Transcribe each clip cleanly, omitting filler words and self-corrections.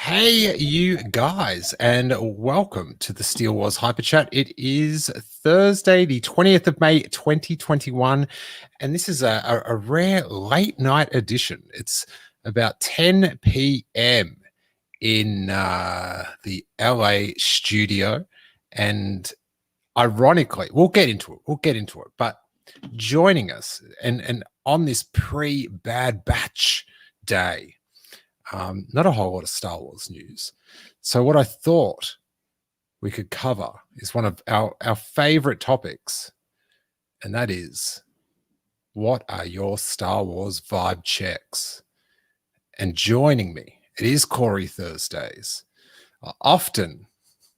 Hey, you guys, and welcome to the Steele Wars Hyperchat. It is Thursday, the 20th of May, 2021, and this is a rare late night edition. It's about 10 p.m. in the LA studio, and ironically, we'll get into it, but joining us and on this pre-Bad Batch day, not a whole lot of Star Wars news. So what I thought we could cover is one of our favorite topics, and that is, what are your Star Wars vibe checks? And joining me, it is Corey Thursdays, often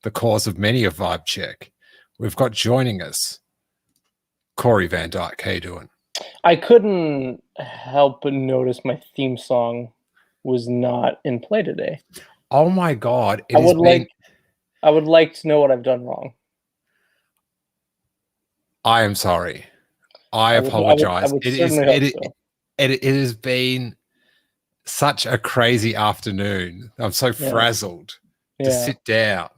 the cause of many a vibe check. We've got joining us Corey Van Dyke. How you doing? I couldn't help but notice my theme song was not in play today. Oh my God. I would like to know what I've done wrong. I am sorry. I apologize. It has been such a crazy afternoon. I'm so frazzled to sit down.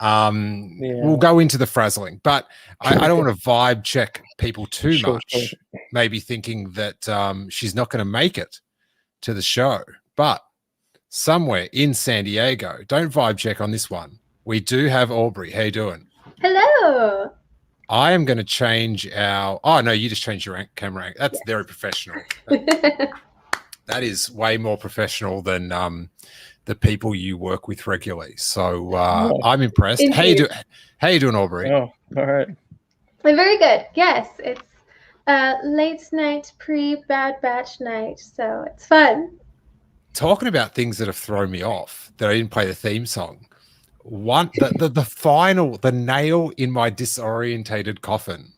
We'll go into the frazzling, but I don't want to vibe check people too much. Sure. Maybe thinking that she's not going to make it to the show, but somewhere in San Diego, don't vibe check on this one. We do have Aubrey. How you doing? Hello. I am going to change our... Oh, no, you just changed your camera angle. That's very professional. That is way more professional than the people you work with regularly. So I'm impressed. How you doing, Aubrey? Oh, all right. I'm very good. Yes, it's late night, pre-Bad Batch night, so it's fun. Talking about things that have thrown me off, that I didn't play the theme song. The nail in my disorientated coffin,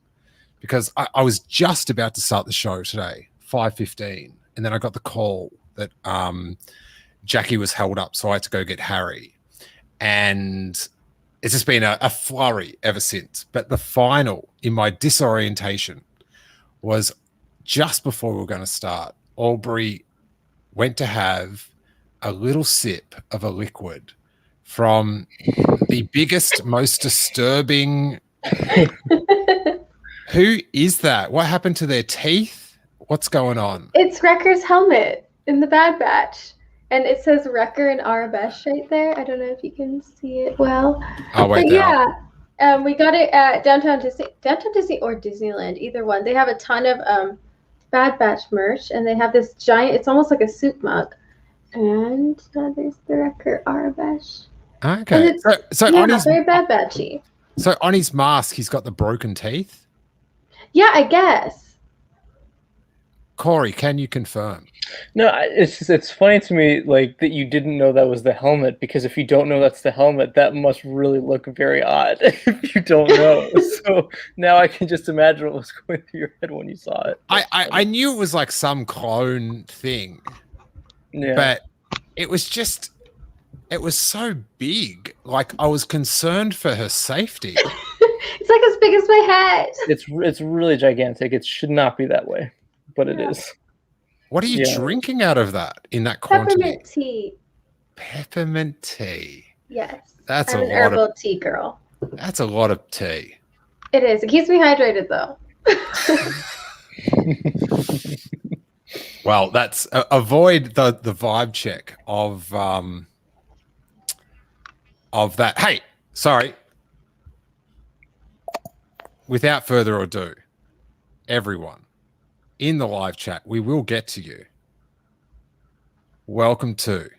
because I was just about to start the show today, 5:15, and then I got the call that Jackie was held up, so I had to go get Harry. And it's just been a flurry ever since. But the final in my disorientation was just before we were going to start. Aubrey went to have a little sip of a liquid from the biggest, most disturbing... Who is that? What happened to their teeth? What's going on? It's Wrecker's helmet in the Bad Batch. And it says Wrecker and Arabesh right there. I don't know if you can see it well. Oh, wait. Yeah, we got it at Downtown Disney or Disneyland, either one. They have a ton of Bad Batch merch, and they have this giant, it's almost like a soup mug. And there's the Wrecker Arabesh. Okay. So on his very Bad Batchy. So on his mask, he's got the broken teeth? Yeah, I guess. Corey, can you confirm? No, it's funny to me, like, that you didn't know that was the helmet, because if you don't know that's the helmet, that must really look very odd if you don't know. So now I can just imagine what was going through your head when you saw it. I knew it was like some clone thing, but it was so big. Like, I was concerned for her safety. It's like as big as my head. It's really gigantic. It should not be that way, but it is. What are you drinking out of that in that quantity? Peppermint tea. Peppermint tea. Yes. That's I'm an herbal tea girl. That's a lot of tea. It is. It keeps me hydrated, though. Well, that's avoid the vibe check of that. Hey, sorry. Without further ado, everyone in the live chat, we will get to you. Welcome to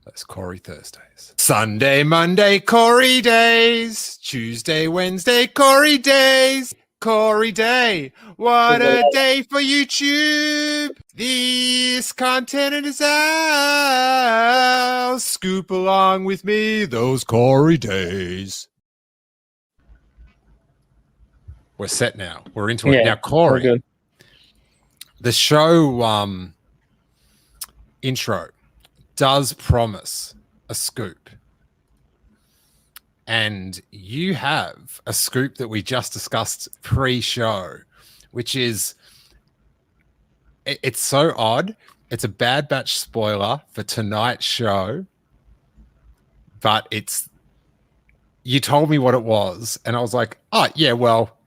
those Corey Thursdays. Sunday, Monday, Corey days. Tuesday, Wednesday, Corey days. Corey Day. What a day for YouTube. This content is ours. Scoop along with me those Corey days. We're set now. We're into it. Now, Corey, the show intro does promise a scoop. And you have a scoop that we just discussed pre-show, which is, it's so odd It's a Bad Batch spoiler for tonight's show, but you told me what it was, and I was like, oh, yeah, well,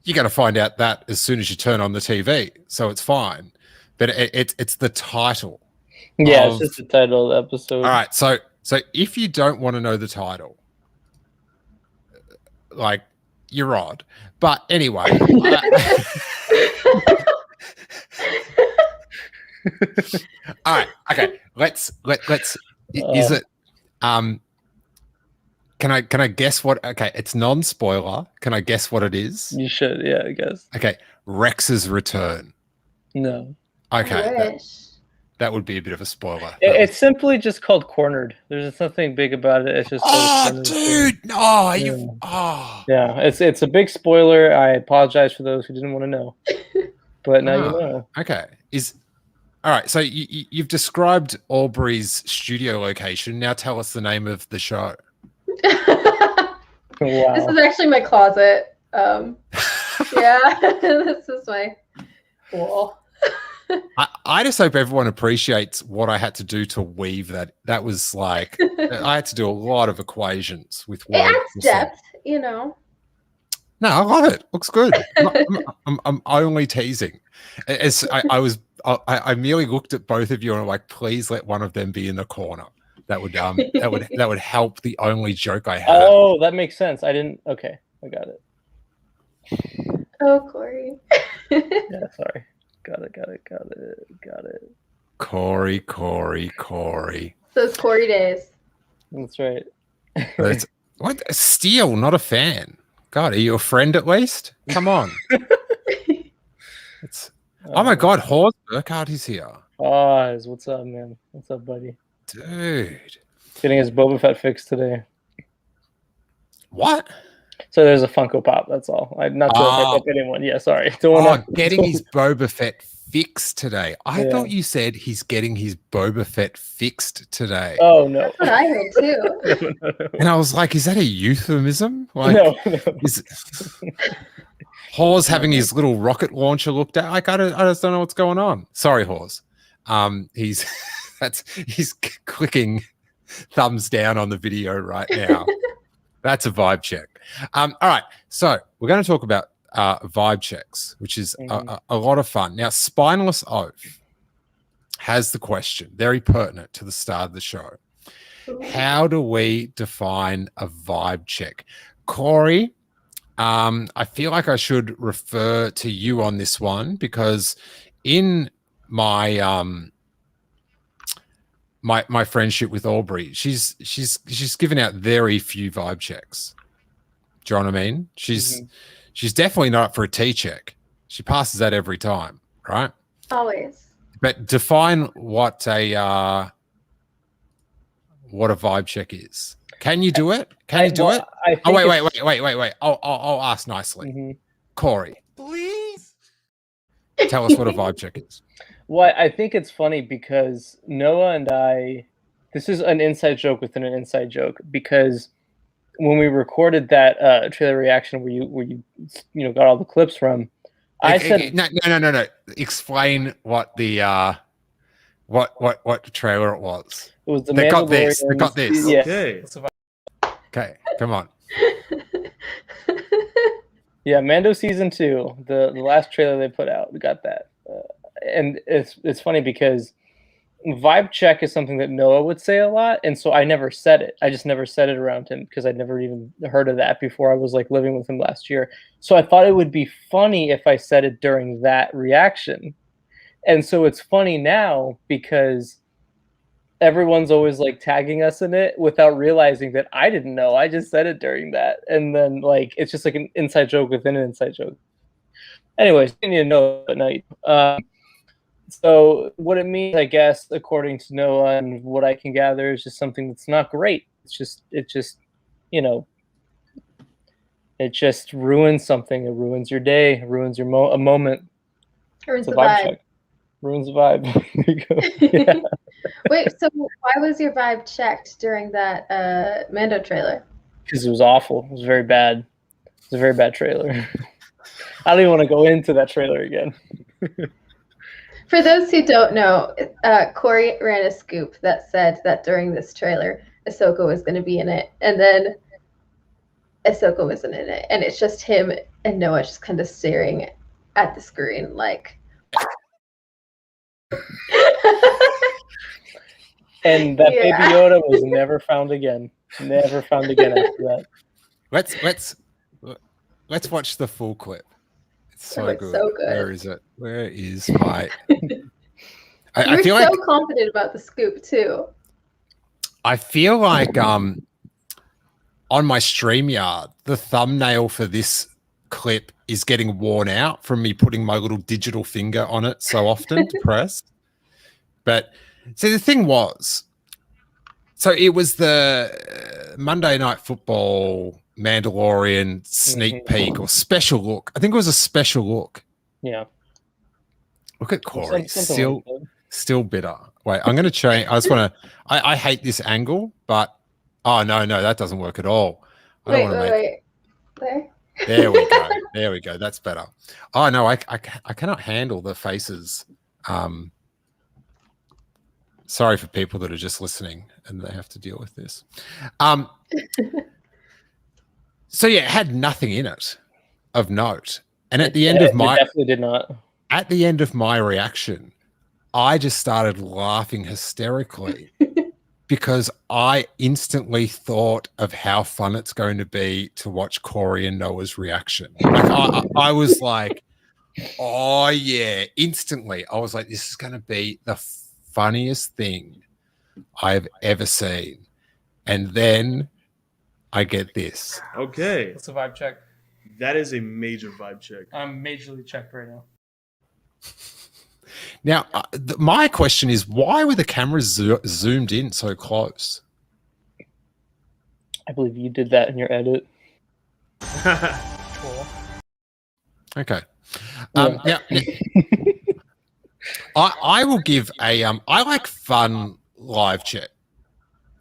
you're going to find out that as soon as you turn on the TV, so it's fine. But it's the title. Yeah, it's just the title of the episode. All right, so if you don't want to know the title, like, you're odd. But anyway. All right, okay. Let's is it can I guess what? Okay, it's non-spoiler. Can I guess what it is? You should, yeah, I guess. Okay, Rex's return. No. Okay, that would be a bit of a spoiler. It's simply just called Cornered. There's nothing big about it. It's just dude! Yeah, it's a big spoiler. I apologize for those who didn't want to know, but now you know. Okay, all right. So you've described Aubrey's studio location. Now tell us the name of the show. Wow. This is actually my closet. Yeah, this is my wall. I just hope everyone appreciates what I had to do to weave that. That was like I had to do a lot of equations with words. It adds depth, you know. No, I love it. Looks good. I'm only teasing. I merely looked at both of you and I'm like, please let one of them be in the corner. That would help the only joke I have. Oh, that makes sense. I didn't. Okay, I got it. Oh, Corey. Yeah, sorry. Got it. Corey. So it's Corey days. That's right. What? Steele, not a fan. God, are you a friend at least? Come on. Oh my God, Horst Burkhardt is here. Oz, what's up, man? What's up, buddy? Dude. Getting his Boba Fett fixed today. What? So there's a Funko Pop, that's all. Not to hype up anyone. Yeah, sorry. Getting his Boba Fett fixed today. I thought you said he's getting his Boba Fett fixed today. Oh, no. That's what I heard, too. No. And I was like, is that a euphemism? Like, no. Hawes having his little rocket launcher looked at. Like, I just don't know what's going on. Sorry, Hawes. He's clicking thumbs down on the video right now. That's a vibe check. All right, so we're going to talk about vibe checks, which is a lot of fun. Now, Spineless Oath has the question, very pertinent to the start of the show. How do we define a vibe check? Corey, I feel like I should refer to you on this one because in my my friendship with Aubrey, she's given out very few vibe checks. Do you know what I mean? She's definitely not up for a T check. She passes that every time, right? Always. But define what a vibe check is. Can you do it? Can you do it? Oh, wait. I'll ask nicely. Corey, please tell us what a vibe check is. Well, I think it's funny because Noah and I, this is an inside joke within an inside joke, because when we recorded that trailer reaction where you got all the clips from, I said no. Explain what the what trailer it was. It was the They Mandalorian. got this. Yeah. Okay, come on. Yeah, Mando season 2, the last trailer they put out, we got that. And it's funny because vibe check is something that Noah would say a lot, and so I never said it. I just never said it around him because I'd never even heard of that before I was like living with him last year. So I thought it would be funny if I said it during that reaction. And so it's funny now because everyone's always like tagging us in it without realizing that I didn't know. I just said it during that. And then like it's just like an inside joke within an inside joke. Anyways, you need to know, but now you so what it means, I guess, according to Noah and what I can gather, is just something that's not great. It just it just ruins something. It ruins your day. It ruins your a moment. Ruins the vibe. Check. Ruins the vibe. There you go. Yeah. Wait, so why was your vibe checked during that Mando trailer? Because it was awful. It was very bad. It was a very bad trailer. I don't even want to go into that trailer again. For those who don't know, Corey ran a scoop that said that during this trailer, Ahsoka was going to be in it, and then Ahsoka wasn't in it, and it's just him and Noah just kind of staring at the screen like. And that Baby Yoda was never found again. Never found again after that. Let's watch the full clip. It's so it's good. So good. Where is it? Where is my? I feel so confident about the scoop too. I feel like on my StreamYard, the thumbnail for this clip is getting worn out from me putting my little digital finger on it so often to press. But see, the thing was, so it was the Monday Night Football Mandalorian sneak peek or special look. I think it was a special look. Yeah. Look at Corey, still bitter. Wait, I'm going to change. I just want to. I hate this angle, but oh no, that doesn't work at all. Wait. There we go. There we go. That's better. Oh no, I cannot handle the faces. Sorry for people that are just listening and they have to deal with this. So yeah, it had nothing in it of note. And at the end of my, it definitely did not. At the end of my reaction, I just started laughing hysterically because I instantly thought of how fun it's going to be to watch Corey and Noah's reaction. Like I was like, oh yeah, instantly. I was like, this is going to be the funniest thing I've ever seen. And then I get this. Okay. What's a vibe check? That is a major vibe check. I'm majorly checked right now. Now, my question is, why were the cameras zoomed in so close? I believe you did that in your edit. Cool. Okay. Now, I will give a I like fun live chat.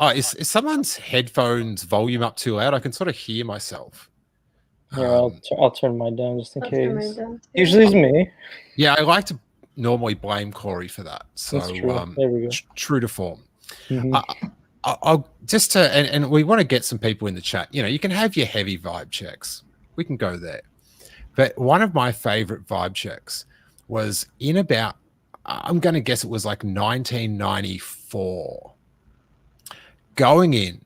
Oh, is someone's headphones volume up too loud? I can sort of hear myself. Yeah, I'll turn mine down just in case. Down Usually it's me. Yeah, I like to normally blame Corey for that. So That's true. There we go. True to form. Mm-hmm. I'll just to and we want to get some people in the chat. You know, you can have your heavy vibe checks. We can go there. But one of my favorite vibe checks was in about, I'm going to guess it was like 1994. Going in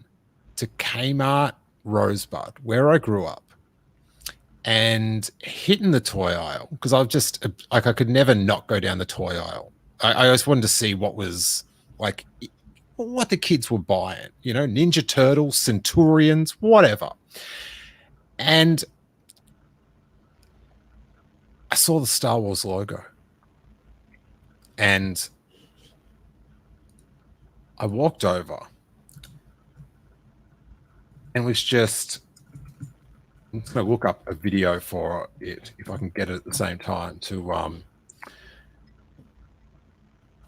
to Kmart Rosebud, where I grew up, and hitting the toy aisle because I've just like I could never not go down the toy aisle. I always wanted to see what was like what the kids were buying, you know, Ninja Turtles, Centurions, whatever. And I saw the Star Wars logo and I walked over and was just, I'm just going to look up a video for it if I can get it at the same time to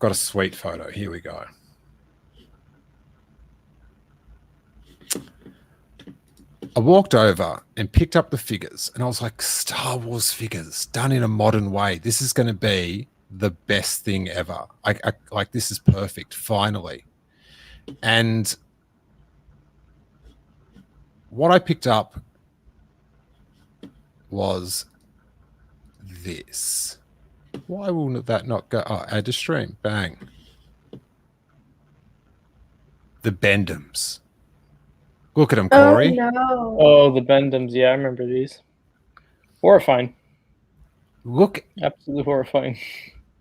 got a sweet photo. Here we go. I walked over and picked up the figures and I was like, Star Wars figures done in a modern way. This is going to be the best thing ever. I like, this is perfect, finally. And what I picked up was this. Why will that not go? Oh, add to stream. Bang. The Bendhams. Look at them, Corey. Oh, no. Oh, the Bendhams. Yeah, I remember these. Horrifying. Look. Absolutely horrifying.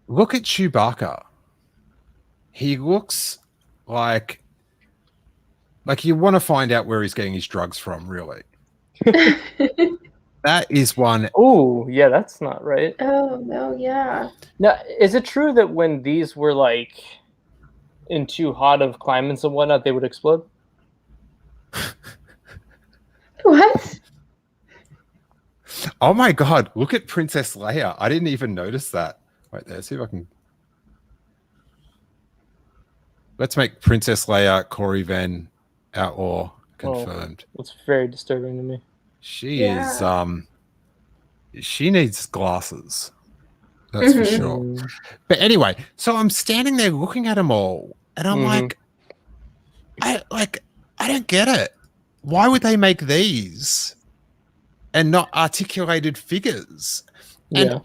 Look at Chewbacca. He looks like you want to find out where he's getting his drugs from, really. That is one. Oh, yeah, that's not right. Oh, no, yeah. Now, is it true that when these were like in too hot of climates and whatnot, they would explode? What? Oh my God! Look at Princess Leia. I didn't even notice that. Right there. See if I can. Let's make Princess Leia Corey Van Outlaw confirmed. Oh, it's very disturbing to me. She is. She needs glasses. That's for Mhm. sure. But anyway, so I'm standing there looking at them all, and I'm Mhm. I don't get it. Why would they make these and not articulated figures? And Yeah.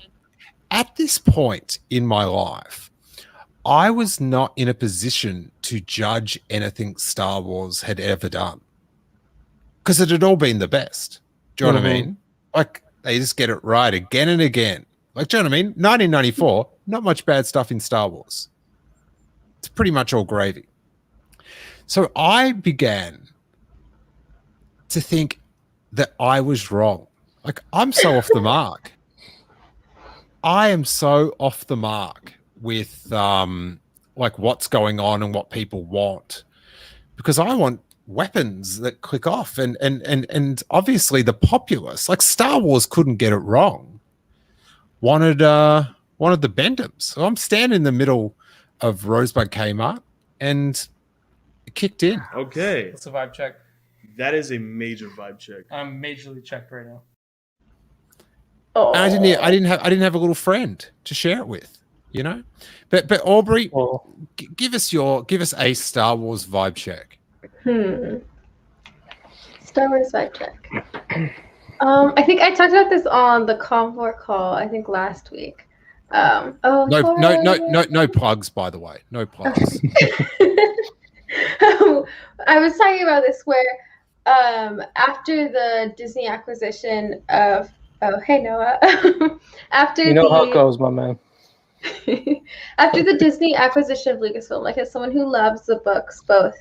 at this point in my life, I was not in a position to judge anything Star Wars had ever done because it had all been the best. Do you know what I Mhm. mean? Like they just get it right again and again. Like, do you know what I mean? 1994, not much bad stuff in Star Wars. It's pretty much all gravy. So I began to think that I was wrong. Like, I'm so off the mark. I am so off the mark with like what's going on and what people want, because I want weapons that click off, and obviously the populace, like Star Wars couldn't get it wrong, wanted the Bendhams. So I'm standing in the middle of Rosebud Kmart and it kicked in. Okay, It's a vibe check. that is a major vibe check. I'm majorly checked right now. Oh. And I didn't have a little friend to share it with, you know. But Aubrey, Well, give us a Star Wars vibe check. Star Wars vibe check. I think I talked about this on the Convor call, I think last week. No plugs, by the way. No plugs. I was talking about this where after the Disney acquisition of hey Noah after you know how it goes, my man. after the Disney acquisition of Lucasfilm, like as someone who loves the books, both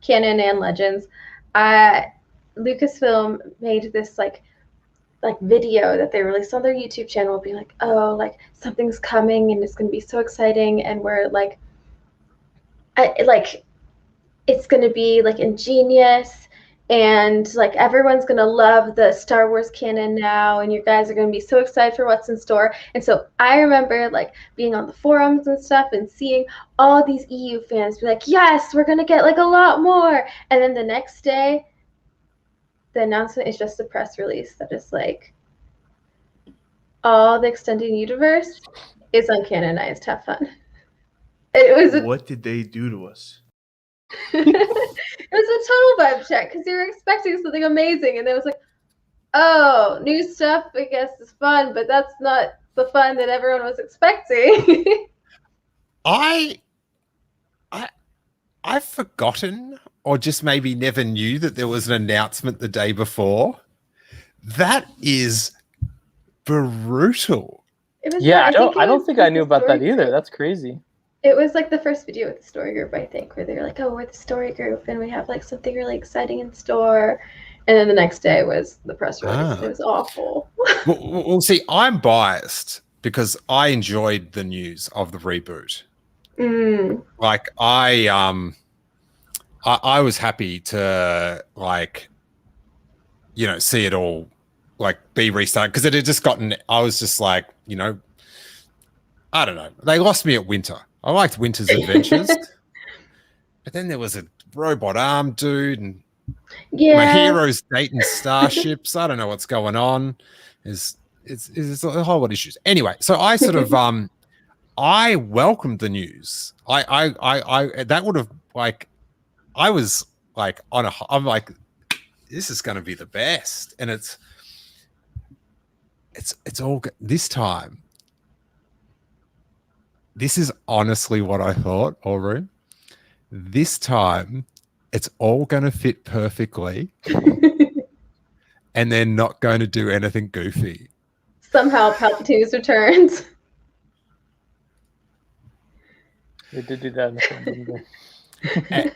canon and Legends, Lucasfilm made this like video that they released on their YouTube channel, being like, oh, like something's coming and it's gonna be so exciting, and we're like, it's gonna be like ingenious, and like everyone's gonna love the Star Wars canon now, and you guys are gonna be so excited for what's in store. And so I remember like being on the forums and stuff and seeing all these EU fans be like, yes, we're gonna get like a lot more. And then the next day, the announcement is just a press release that is like, all the extended universe is uncanonized. Have fun. It was What did they do to us? it was a total vibe check because you were expecting something amazing, and it was like, oh, new stuff, I guess, is fun, but that's not the fun that everyone was expecting. I've forgotten, or just maybe never knew that there was an announcement the day before. That is brutal. Yeah, I don't think I knew about that either. That's crazy. It was like the first video with the story group, I think, where they were like, oh, we're the story group and we have like something really exciting in store. And then the next day was the press release. It was awful. Well, see, I'm biased because I enjoyed the news of the reboot. Like I was happy to like, you know, see it all like be restarted, because it had just gotten, I was just like, you know, I don't know. They lost me at Winter. I liked Winter's Adventures. But then there was a robot arm dude, and my heroes dating starships. I don't know what's going on. It's a whole lot of issues. Anyway, so I sort of I welcomed the news. I that would have like, I was like I'm like, this is going to be the best, and it's all this time. This is honestly what I thought, Aubrey. This time, it's all going to fit perfectly, and they're not going to do anything goofy. Somehow Palpatine's returns. They did do that in the film, didn't they?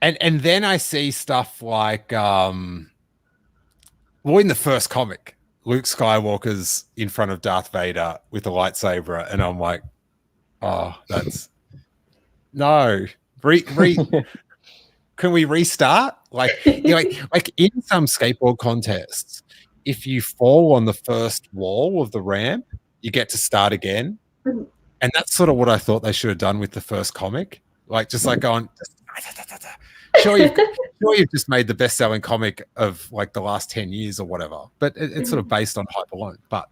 and then I see stuff like, well, in the first comic, Luke Skywalker's in front of Darth Vader with a lightsaber, and I'm like, oh, that's no. Can we restart? Like, you know, like in some skateboard contests, if you fall on the first wall of the ramp, you get to start again. And that's sort of what I thought they should have done with the first comic. Like, just like going, sure, you've just made the best-selling comic of like the last 10 years or whatever, but it's sort of based on Hyperchat. But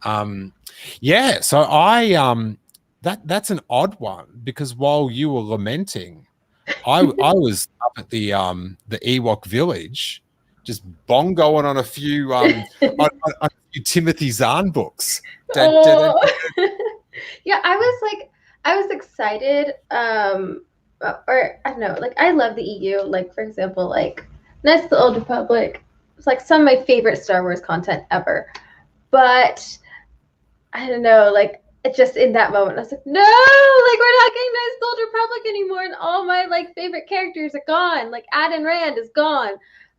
Yeah, so I that's an odd one because while you were lamenting, I was up at the Ewok village, just bongoing on a few on a few Timothy Zahn books. Oh. Yeah, I was excited. Or I don't know, like I love the EU. Like for example, like Knights of the Old Republic. It's like some of my favorite Star Wars content ever. But I don't know, like it just in that moment, I was like, no, like we're not getting Knights of the Old Republic anymore, and all my like favorite characters are gone. Like Adan Rand is gone.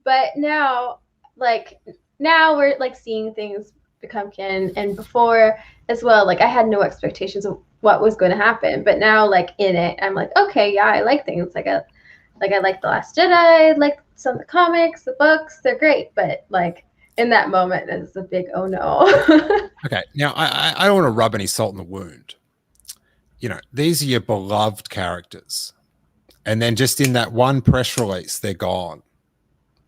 But now we're like seeing things become canon, and before as well, like I had no expectations of what was going to happen. But now, like in it, I'm like, okay, yeah, I like things. I like The Last Jedi. I like some of the comics, the books. They're great, but like in that moment, it's a big oh no. Okay, now I don't want to rub any salt in the wound. You know, these are your beloved characters, and then just in that one press release, they're gone.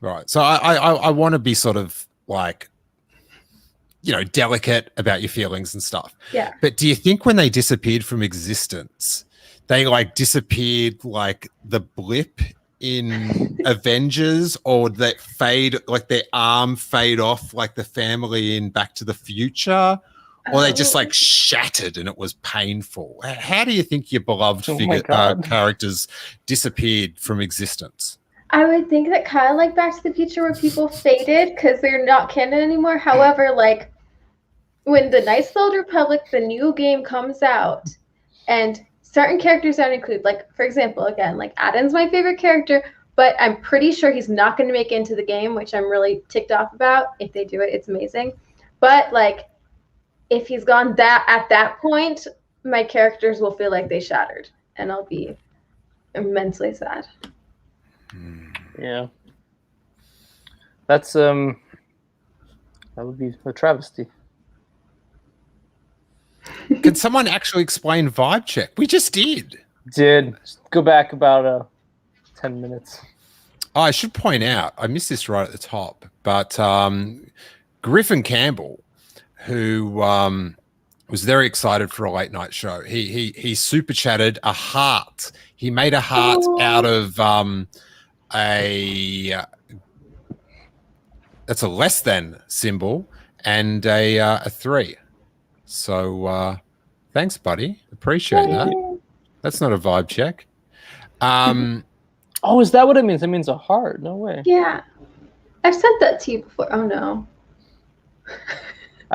Right. So I want to be sort of like, you know, delicate about your feelings and stuff. Yeah. But do you think when they disappeared from existence, they like disappeared like the blip in Avengers, or that fade, like their arm fade off like the family in Back to the Future? Or they just like shattered and it was painful? How do you think your beloved characters disappeared from existence? I would think that kind of like Back to the Future where people faded because they're not canon anymore. However, like when the Knights of the Old Republic, the new game comes out, and certain characters aren't included. Like for example, again, like Adan's my favorite character, but I'm pretty sure he's not going to make it into the game, which I'm really ticked off about. If they do it, it's amazing. But like if he's gone at that point, my characters will feel like they shattered, and I'll be immensely sad. Yeah. That's that would be a travesty. Can someone actually explain vibe check? We just did. Just go back about 10 minutes. Oh, I should point out, I missed this right at the top, but Griffin Campbell, who was very excited for a late night show, he super chatted a heart. He made a heart out of that's a less than symbol and a 3. So thanks, buddy. Appreciate that. That's not a vibe check. Oh, is that what it means? It means a heart. No way. Yeah. I've sent that to you before. Oh no.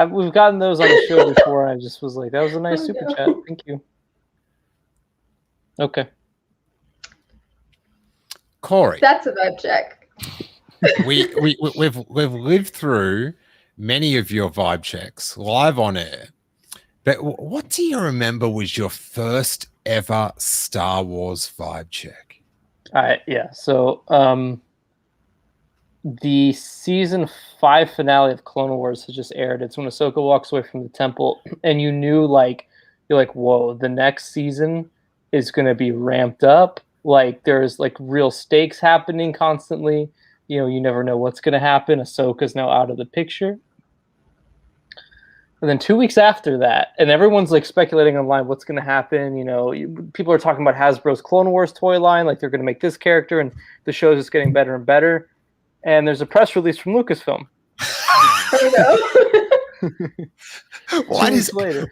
We've gotten those on the show before. I just was like, that was a nice super chat. Thank you. Okay. Corey. That's a vibe check. We've lived through many of your vibe checks live on air. But what do you remember was your first ever Star Wars vibe check? All right, yeah. So the season 5 finale of Clone Wars has just aired. It's when Ahsoka walks away from the temple, and you knew, like, you're like, whoa, the next season is going to be ramped up. Like, there's like real stakes happening constantly. You know, you never know what's going to happen. Ahsoka's now out of the picture. And then 2 weeks after that, and everyone's like speculating online what's going to happen. You know, people are talking about Hasbro's Clone Wars toy line, like they're going to make this character, and the show's just getting better and better. And there's a press release from Lucasfilm.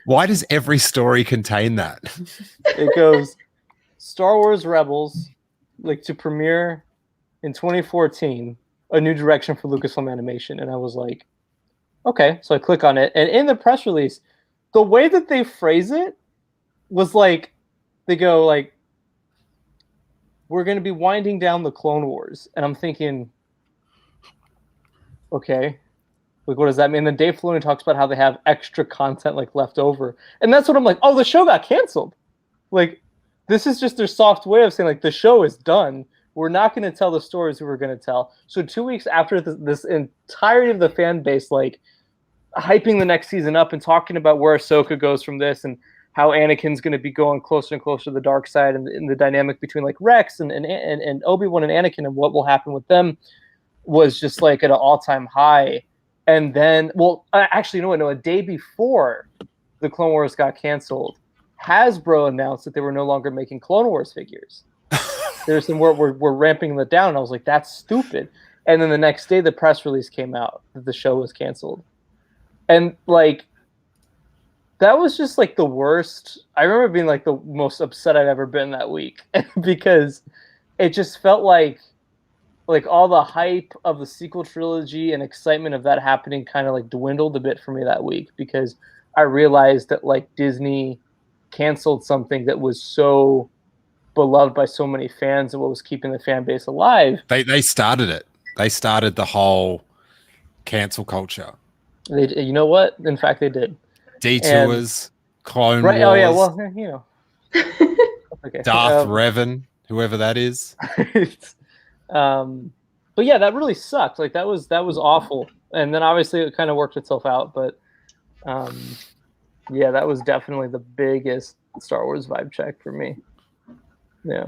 Why does every story contain that? It goes, Star Wars Rebels, like to premiere in 2014, a new direction for Lucasfilm Animation. And I was like, okay. So I click on it. And in the press release, the way that they phrase it was like, they go like, we're going to be winding down the Clone Wars. And I'm thinking, okay, like what does that mean? And then Dave Filoni talks about how they have extra content like left over. And that's what I'm like, oh, the show got canceled. Like, this is just their soft way of saying like the show is done. We're not going to tell the stories we were going to tell. So 2 weeks after this entirety of the fan base like hyping the next season up and talking about where Ahsoka goes from this and how Anakin's going to be going closer and closer to the dark side and the dynamic between like Rex and Obi-Wan and Anakin and what will happen with them was just like at an all-time high. And then, well, actually, no, a day before the Clone Wars got canceled, Hasbro announced that they were no longer making Clone Wars figures. There's some we're ramping that down. And I was like, that's stupid. And then the next day, the press release came out that the show was canceled. And like, that was just like the worst. I remember being like the most upset I've ever been that week because it just felt like all the hype of the sequel trilogy and excitement of that happening kind of like dwindled a bit for me that week because I realized that like Disney canceled something that was so beloved by so many fans and what was keeping the fan base alive. They started it. They started the whole cancel culture. You know what? In fact, they did. Detours, Clone right? Wars. Oh yeah. Well, you know. Okay. Darth Revan, whoever that is. But yeah, that really sucked. Like that was awful. And then obviously it kind of worked itself out. But yeah, that was definitely the biggest Star Wars vibe check for me. Yeah.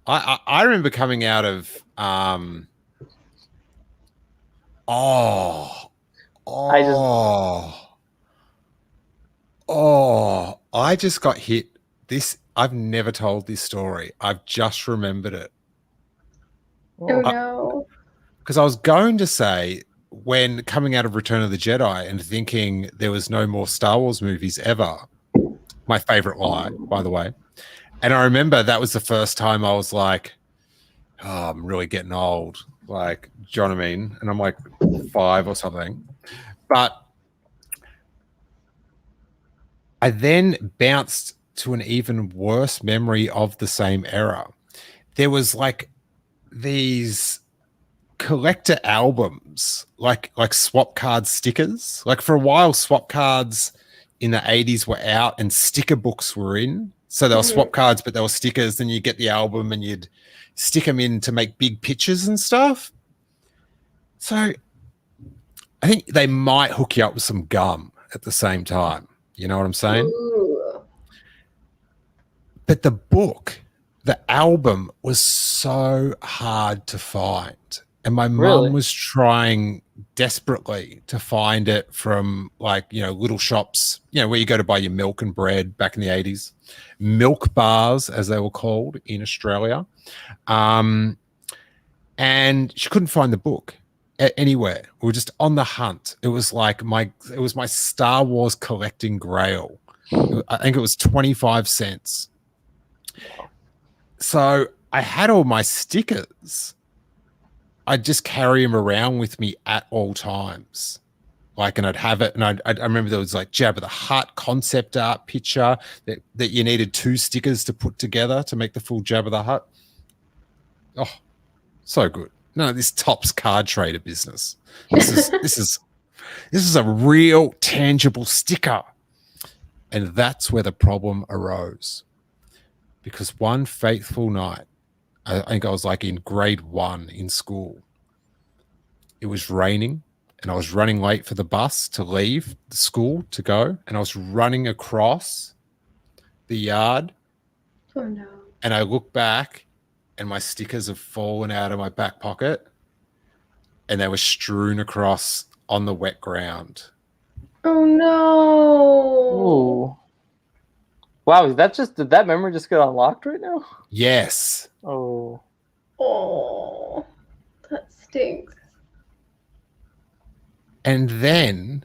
I remember coming out of I just got hit. I've never told this story. I've just remembered it. Oh no. Because I was going to say, when coming out of Return of the Jedi and thinking there was no more Star Wars movies ever, my favorite lie, by the way. And I remember that was the first time I was like, oh, I'm really getting old. Like, do you know what I mean? And I'm like 5 or something. But I then bounced to an even worse memory of the same era. There was like these collector albums, like swap card stickers. Like for a while, swap cards in the 80s were out and sticker books were in. So they were swap cards, but they were stickers. Then you get the album and you'd stick them in to make big pictures and stuff. So I think they might hook you up with some gum at the same time. You know what I'm saying? Ooh. But the book, the album was so hard to find. And my mum was trying desperately to find it from like, you know, little shops, you know, where you go to buy your milk and bread back in the 80s. Milk bars, as they were called in Australia. And she couldn't find the book anywhere. We were just on the hunt. It was like my Star Wars collecting grail. I think it was 25 cents. So I had all my stickers. I'd just carry them around with me at all times. Like, and I'd have it. And I remember there was like Jabba the Hutt concept art picture that you needed 2 stickers to put together to make the full Jabba the Hutt. Oh, so good. No, this tops card trader business. This is a real tangible sticker. And that's where the problem arose. Because one fateful night, I think I was like in grade 1 in school. It was raining and I was running late for the bus to leave the school to go. And I was running across the yard. Oh no. And I look back and my stickers have fallen out of my back pocket and they were strewn across on the wet ground. Oh no. Ooh. Wow, did that memory just get unlocked right now? Yes. Oh. Oh, that stinks. And then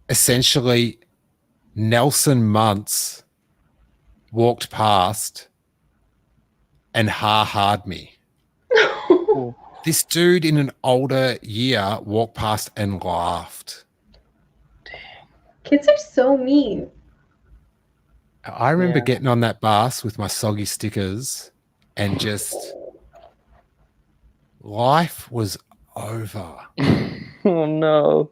essentially Nelson Muntz walked past and ha-ha'd me. This dude in an older year walked past and laughed. Kids are so mean. I remember getting on that bus with my soggy stickers and just life was over. Oh no.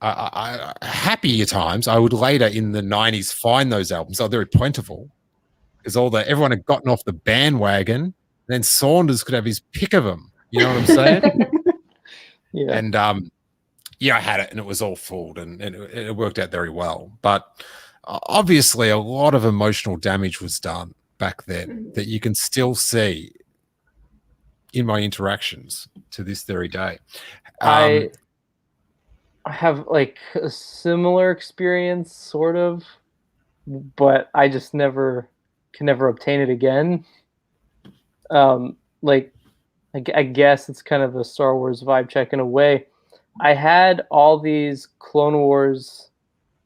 Happier times. I would later in the 90s find those albums. They were very plentiful because everyone had gotten off the bandwagon. Then Saunders could have his pick of them. You know what I'm saying? Yeah. And I had it and it was all fooled and it worked out very well. But obviously a lot of emotional damage was done back then that you can still see, in my interactions to this very day. I have like a similar experience, sort of, but I just can never obtain it again. Like I guess it's kind of a Star Wars vibe check in a way. I had all these Clone Wars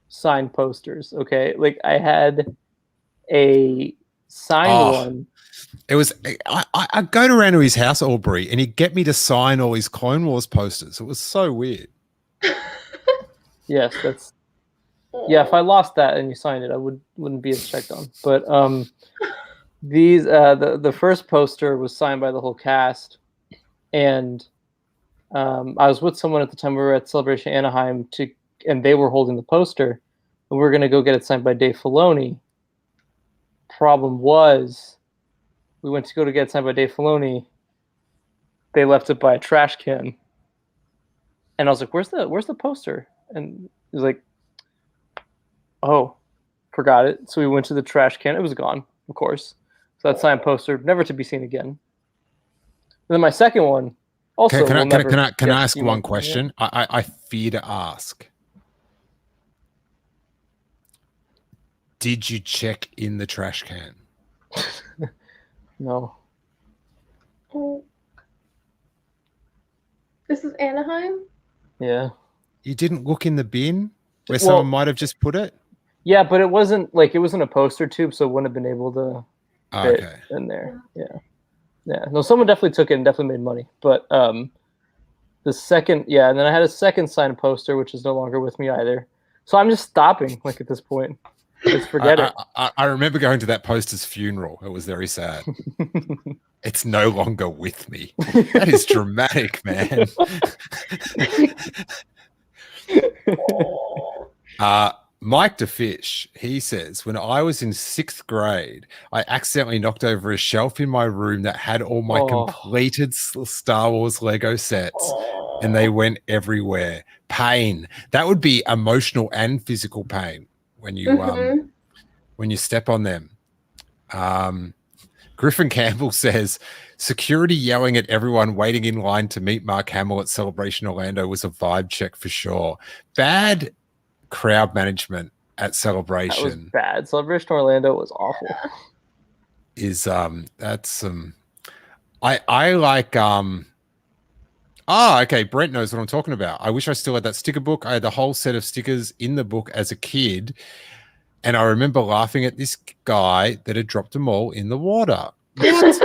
signed posters. Okay, like I had a signed one. It was I'd go around to his house, Aubrey, and he'd get me to sign all his Clone Wars posters. It was so weird. Yes, that's if I lost that and you signed it, I wouldn't be as checked on. But these the first poster was signed by the whole cast, and I was with someone at the time. We were at Celebration Anaheim and they were holding the poster, and we were gonna go get it signed by Dave Filoni. Problem was, we went to go to get it signed by Dave Filoni. They left it by a trash can, and I was like, "Where's the poster?" And he was like, "Oh, forgot it." So we went to the trash can. It was gone, of course. So that signed poster, never to be seen again. And then my second one, also. Can I ask one question? I fear to ask. Did you check in the trash can? No. This is Anaheim? Yeah. You didn't look in the bin where someone might have just put it? Yeah, but it wasn't a poster tube, so it wouldn't have been able to fit in there. Yeah. Yeah. No, someone definitely took it and definitely made money. But the second, and then I had a second signed poster, which is no longer with me either. So I'm just stopping, like, at this point. Let's forget it. I remember going to that poster's funeral. It was very sad. It's no longer with me. That is dramatic, man. Mike DeFish, he says, when I was in 6th grade, I accidentally knocked over a shelf in my room that had all my completed Star Wars Lego sets, and they went everywhere. Pain. That would be emotional and physical pain when you step on them. Griffin Campbell says, security yelling at everyone waiting in line to meet Mark Hamill at Celebration Orlando was a vibe check for sure. Bad crowd management at Celebration. That was bad. Celebration Orlando was awful. I like okay, Brent knows what I'm talking about. I wish I still had that sticker book. I had the whole set of stickers in the book as a kid, and I remember laughing at this guy that had dropped them all in the water. They released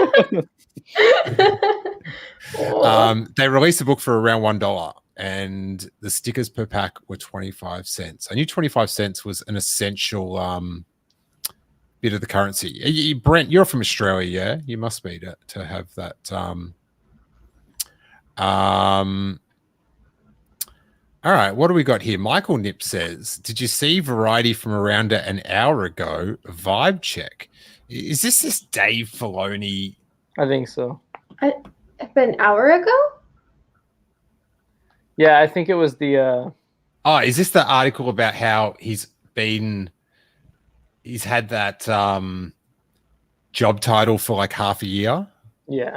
the book for around $1, and the stickers per pack were 25 cents. I knew 25 cents was an essential bit of the currency. Brent, you're from Australia, yeah? You must be to have that. All right, what do we got here? Michael Nip says, did you see Variety from around an hour ago? Vibe check. Is this Dave Filoni? I think so. An hour ago? Yeah, I think it was the... is this the article about how he's had that job title for like half a year? Yeah.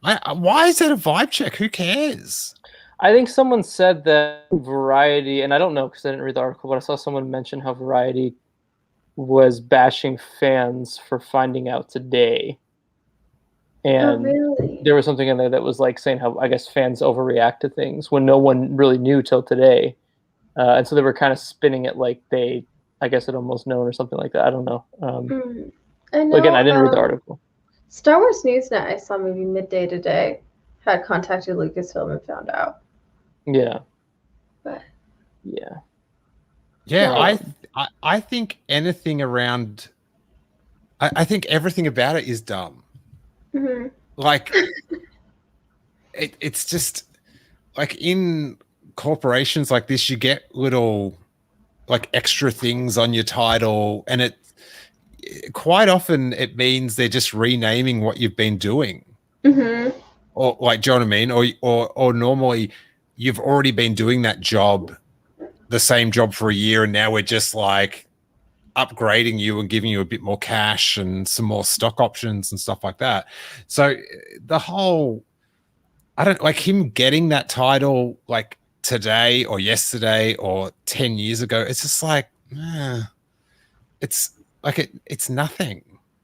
Why is that a vibe check? Who cares? I think someone said that Variety, and I don't know because I didn't read the article, but I saw someone mention how Variety was bashing fans for finding out today. And there was something in there that was like saying how, I guess, fans overreact to things when no one really knew till today. And so they were kind of spinning it like they, I guess, had almost known or something like that. I don't know. I know, again, I didn't read the article. Star Wars Newsnet, I saw maybe midday today, had contacted Lucasfilm and found out. Yeah. But yeah, I think anything around, I think everything about it is dumb. Mm-hmm. Like it's just like in corporations like this, you get little like extra things on your title, and it quite often it means they're just renaming what you've been doing. Mm-hmm. Or like, do you know what I mean? Or normally you've already been doing that job, the same job for a year, and now we're just like upgrading you and giving you a bit more cash and some more stock options and stuff like that. So the whole I don't like him getting that title like today or yesterday or 10 years ago. It's just like, it's like it's nothing.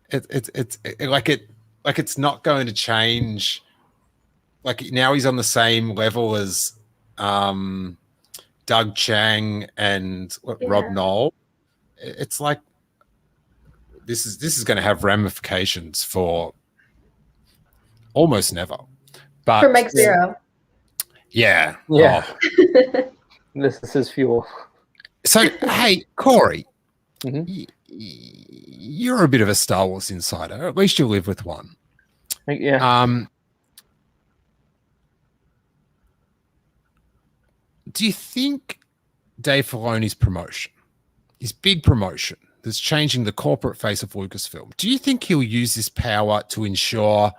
It's not going to change. Like now he's on the same level as Doug Chang and Rob Knoll. It's like this is going to have ramifications for almost never. But For Mike Zero. Yeah. Yeah. Oh. This is his fuel. So, hey, Corey, Mhm. you're a bit of a Star Wars insider. At least you live with one. Yeah. Do you think Dave Filoni's promotion, his big promotion that's changing the corporate face of Lucasfilm, do you think he'll use this power to ensure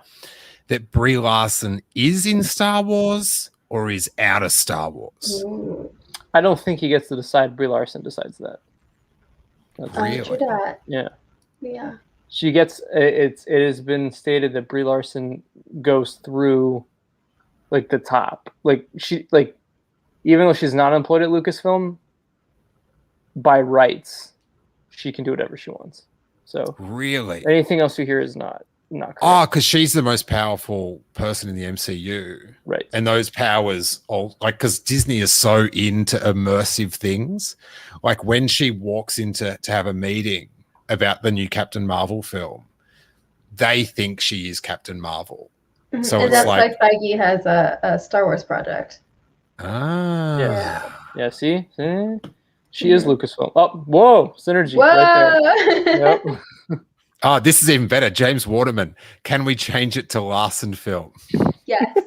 that Brie Larson is in Star Wars or is out of Star Wars? I don't think he gets to decide. Brie Larson decides that. Really? True that. Yeah. Yeah. She gets it has been stated that Brie Larson goes through like the top. Like she even though she's not employed at Lucasfilm, by rights, she can do whatever she wants. So Really? anything else you hear is not correct. Oh, because she's the most powerful person in the MCU. Right. And those powers, because Disney is so into immersive things. Like when she walks into to have a meeting about the new Captain Marvel film, they think she is Captain Marvel. So and it's that's like why Feige has a Star Wars project. Yeah, see? She is Lucasfilm. Oh, whoa, synergy right there. Yep. Oh, this is even better. James Waterman. Can we change it to Larson film? Yes.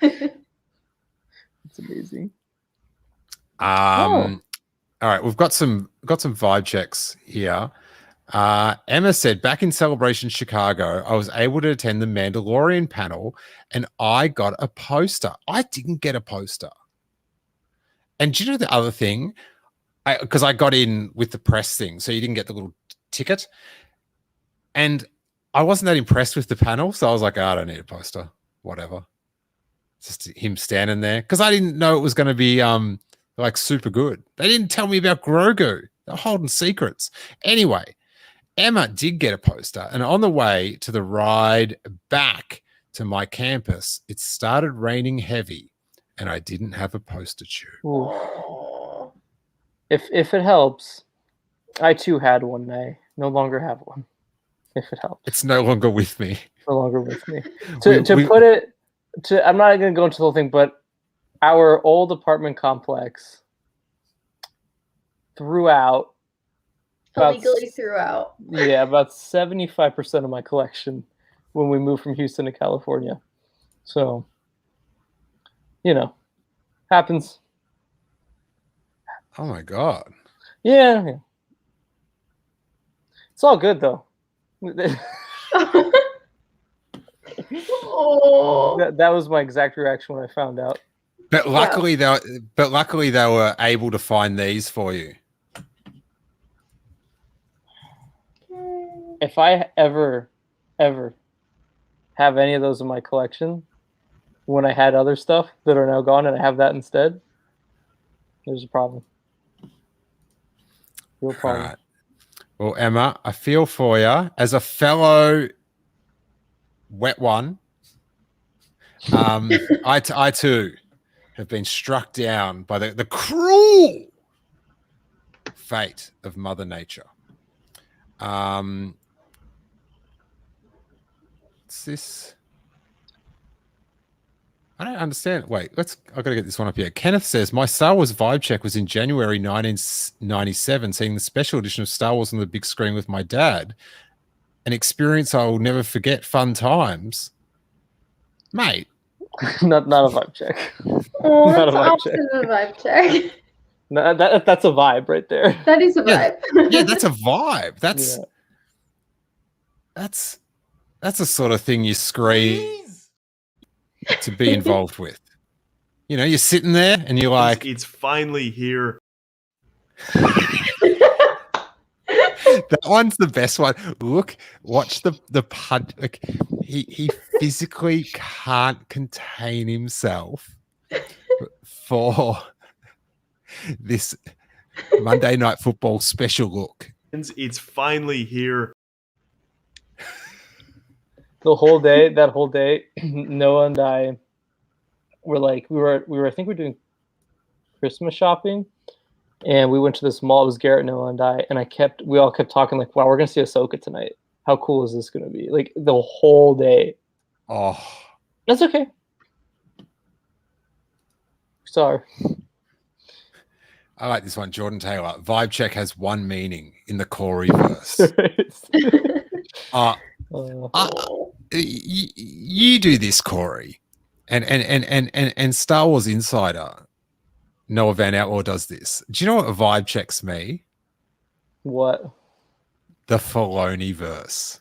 It's amazing. All right, we've got some vibe checks here. Emma said, back in Celebration Chicago, I was able to attend the Mandalorian panel and I got a poster. I didn't get a poster. And do you know the other thing? Because I got in with the press thing, so you didn't get the little ticket. And I wasn't that impressed with the panel, so I was like, I don't need a poster. Whatever. Just him standing there. Because I didn't know it was going to be like super good. They didn't tell me about Grogu. They're holding secrets. Anyway, Emma did get a poster, and on the way to the ride back to my campus, it started raining heavy, and I didn't have a poster tube. Ooh. If it helps, I too had one. I no longer have one. If it helps, it's no longer with me. No longer with me. I'm not going to go into the whole thing, but our old apartment complex threw out illegally threw out. Yeah, about 75% of my collection when we moved from Houston to California. So, happens. Oh my God. Yeah. It's all good though. That was my exact reaction when I found out. But luckily they were able to find these for you. If I ever have any of those in my collection, when I had other stuff that are now gone and I have that instead, there's a problem. Real problem. All right. Well, Emma, I feel for you as a fellow wet one. I too have been struck down by the cruel fate of Mother Nature. What's this? I don't understand. Wait, I got to get this one up here. Kenneth says, my Star Wars vibe check was in January 1997, seeing the special edition of Star Wars on the big screen with my dad. An experience I will never forget. Fun times. Mate. Not a vibe check. Oh, not a vibe check. No, that's a vibe right there. That is a vibe. Yeah, that's a vibe. That's the sort of thing you scream to be involved with. You're sitting there and you're like, it's finally here. That one's the best one. Look, watch the punch. Like he physically can't contain himself for this Monday Night Football special look. It's finally here. That whole day, Noah and I were like, we were I think we were doing Christmas shopping, and we went to this mall. It was Garrett, Noah, and I, and we all kept talking like, wow, we're gonna see Ahsoka tonight. How cool is this gonna be? Like the whole day. Oh, That's okay. Sorry. I like this one. Jordan Taylor. Vibe check has one meaning in the Corey verse. You do this, Corey, and Star Wars Insider Noah Van Outlaw does this. Do you know what a vibe checks me? What? The Filoni verse.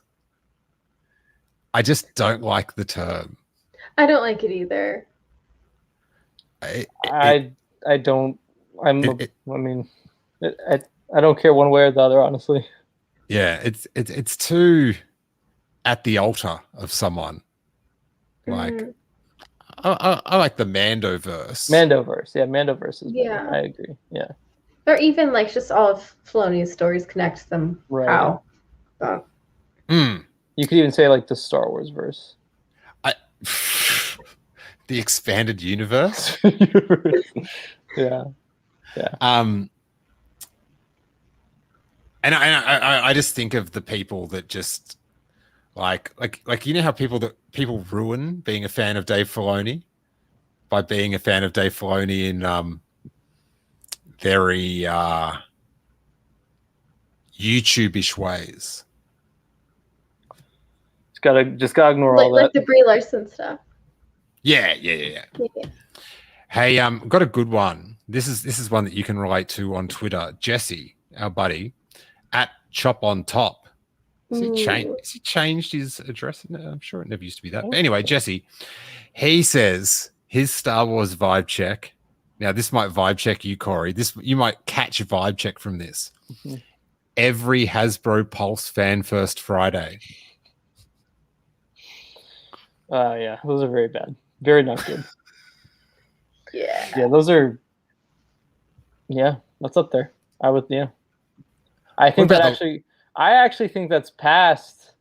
I just don't like the term. I don't like it either. I don't. I don't care one way or the other, honestly. Yeah, it's too at the altar of someone. Like I like the Mando verse. Mandoverse, yeah, Mandoverse is Yeah. better. I agree. Yeah. Or even like just all of Filoni's stories connect them. Right. How? You could even say like the Star Wars verse. The expanded universe. Yeah. And I just think of the people that just like you know how people ruin being a fan of Dave Filoni by being a fan of Dave Filoni in very YouTube-ish ways. Just gotta ignore all that. Like the Brie Larson stuff. Yeah. Yeah. Hey, got a good one. This is one that you can relate to on Twitter. Jesse, our buddy, at Chop on Top. Has he changed his address? No, I'm sure it never used to be that. But anyway, Jesse, he says his Star Wars vibe check. Now, this might vibe check you, Corey. You might catch a vibe check from this. Mm-hmm. Every Hasbro Pulse Fan First Friday. Yeah, those are very bad. Very not good. Yeah, those are. Yeah, that's up there. I think I actually think that's past.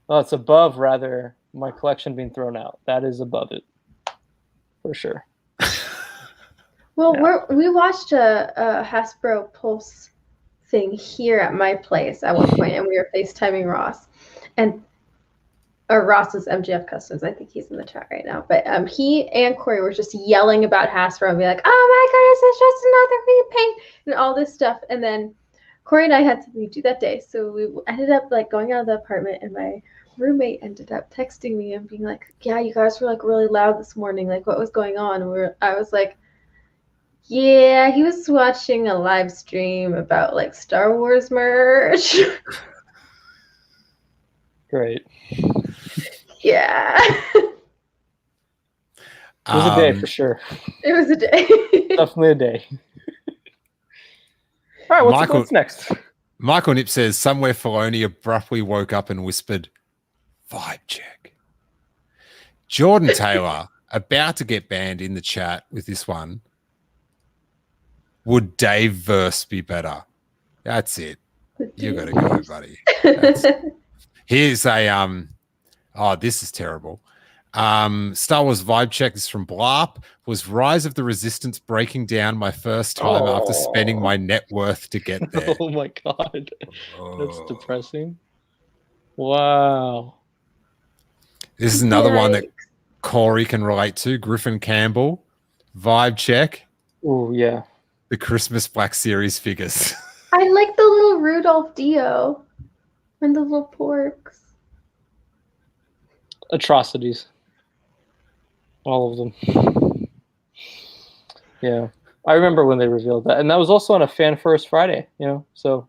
Well, it's above rather my collection being thrown out. That is above it, for sure. Well, yeah. We watched a Hasbro Pulse thing here at my place at one point, and we were FaceTiming Ross, or Ross's MGF Customs. I think he's in the chat right now. But he and Corey were just yelling about Hasbro and be like, "Oh my goodness, it's just another repaint," and all this stuff. And then Corey and I had something to do that day, so we ended up like going out of the apartment, and my roommate ended up texting me and being like, "Yeah, you guys were like really loud this morning. Like, what was going on?" And I was like, "Yeah, he was watching a live stream about like Star Wars merch." Great. Yeah. It was a day for sure. It was a day. Definitely a day. All right, what's next? Michael Nip says, somewhere Filoni abruptly woke up and whispered, vibe check. Jordan Taylor, about to get banned in the chat with this one. Would Dave verse be better? That's it. You got to go, buddy. Here's a oh, this is terrible. Star Wars vibe check is from Blarp. Was Rise of the Resistance breaking down my first time after spending my net worth to get there? Oh my god. That's depressing. Wow. This is another one that Corey can relate to. Griffin Campbell. Vibe check. Oh yeah. The Christmas Black Series figures. I like the little Rudolph Dio and the little porks. Atrocities. All of them. Yeah. I remember when they revealed that. And that was also on a Fan First Friday, so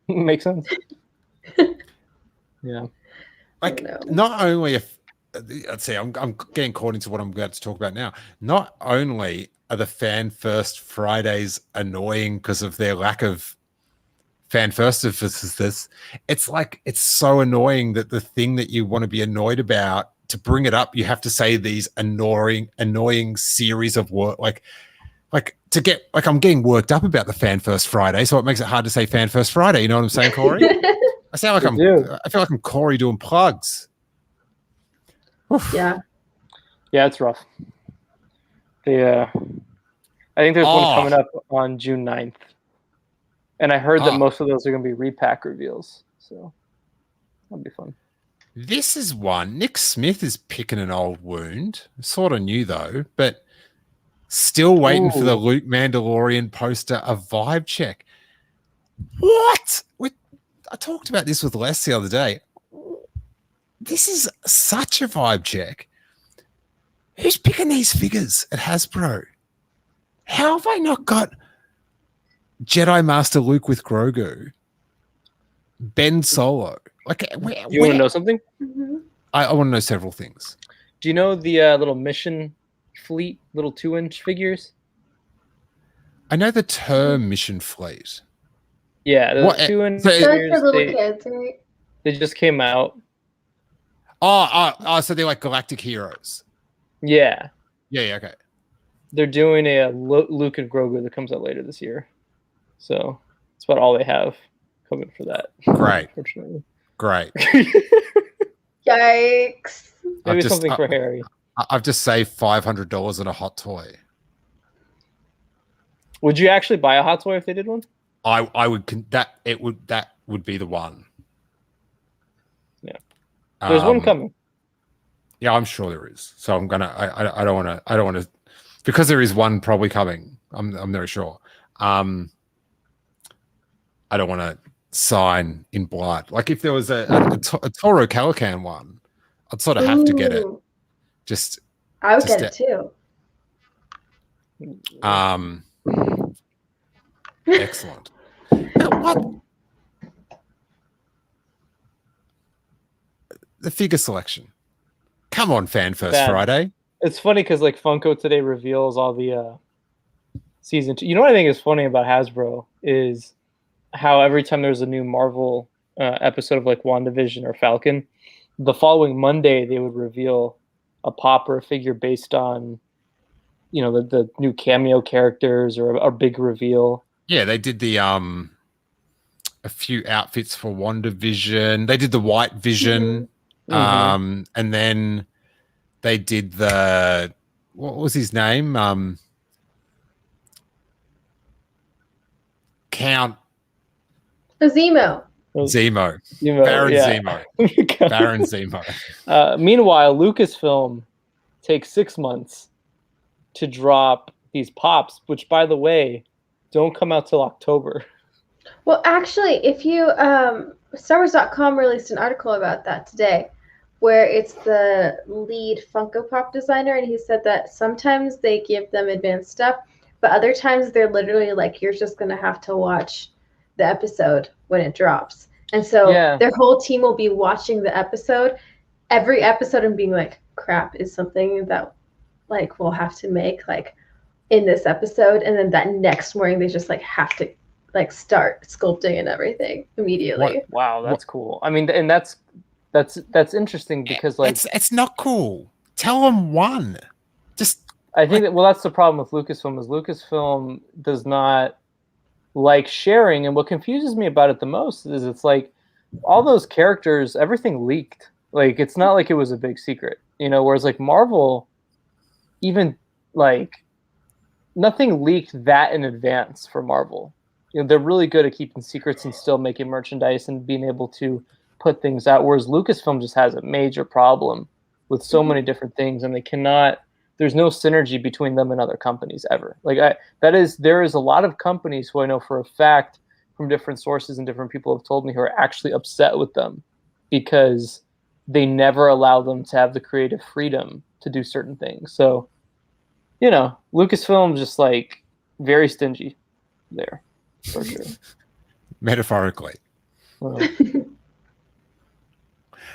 makes sense. Yeah. Like, not only if, I'd say I'm getting caught into what I'm about to talk about now. Not only are the Fan First Fridays annoying because of their lack of fan first emphasis, it's like it's so annoying that the thing that you want to be annoyed about to bring it up, you have to say these annoying series of work, like to get like I'm getting worked up about the Fan First Friday, so it makes it hard to say Fan First Friday. You know what I'm saying, Corey? I sound like I feel like I'm Corey doing plugs. Oof. Yeah, it's rough. I think there's one coming up on June 9th. And I heard that most of those are going to be repack reveals. So that'll be fun. This is one. Nick Smith is picking an old wound. Sort of new, though, but still waiting for the Luke Mandalorian poster, a vibe check. What? I talked about this with Les the other day. This is such a vibe check. Who's picking these figures at Hasbro? How have I not got Jedi Master Luke with Grogu, Ben Solo? Like, you want to know something? I want to know several things. Do you know the little mission fleet, little 2-inch figures? I know the term mission fleet. Yeah, the 2-inch figures. For little kids, right? They just came out. Oh, so they're like galactic heroes. Yeah. Yeah, okay. They're doing a Luke and Grogu that comes out later this year. So that's about all they have coming for that. Great. Unfortunately. Great. Yikes. Maybe something for Harry. I've just saved $500 on a hot toy. Would you actually buy a hot toy if they did one? I would that would be the one. Yeah. There's one coming. Yeah, I'm sure there is. So I'm gonna. I don't want to, because there is one probably coming. I'm very sure. I don't want to sign in blood. Like if there was a Toro Calican one, I'd sort of have to get it. I would get it too. Excellent. Now, what? The figure selection. Come on, Fan First Friday. It's funny because like Funko today reveals all the season 2. You know what I think is funny about Hasbro is how every time there's a new Marvel episode of like WandaVision or Falcon, the following Monday they would reveal a pop or a figure based on, you know, the new cameo characters or a big reveal. Yeah, they did the a few outfits for WandaVision. They did the White Vision. And then they did the, what was his name? Count Zemo. Baron Zemo. Baron Zemo. Meanwhile, Lucasfilm takes 6 months to drop these pops, which, by the way, don't come out till October. Well, actually, if you StarWars.com released an article about that today, where it's the lead Funko Pop designer, and he said that sometimes they give them advanced stuff, but other times they're literally like, you're just going to have to watch the episode when it drops. And so their whole team will be watching the episode, every episode, and being like, crap, is something that like we'll have to make like in this episode. And then that next morning they just like have to like start sculpting and everything immediately. Wow, that's cool. I mean, and that's interesting because like it's not cool. Tell them one. Just I think that, well, that's the problem with Lucasfilm is Lucasfilm does not like sharing, and what confuses me about it the most is it's like all those characters, everything leaked. Like it's not like it was a big secret, you know. Whereas like Marvel, even like nothing leaked that in advance for Marvel. You know, they're really good at keeping secrets and still making merchandise and being able to put things out. Whereas Lucasfilm just has a major problem with so many different things, and they cannot. There's no synergy between them and other companies ever. Like there is a lot of companies who I know for a fact from different sources and different people have told me who are actually upset with them because they never allow them to have the creative freedom to do certain things. So, you know, Lucasfilm just like very stingy there for sure. Metaphorically. But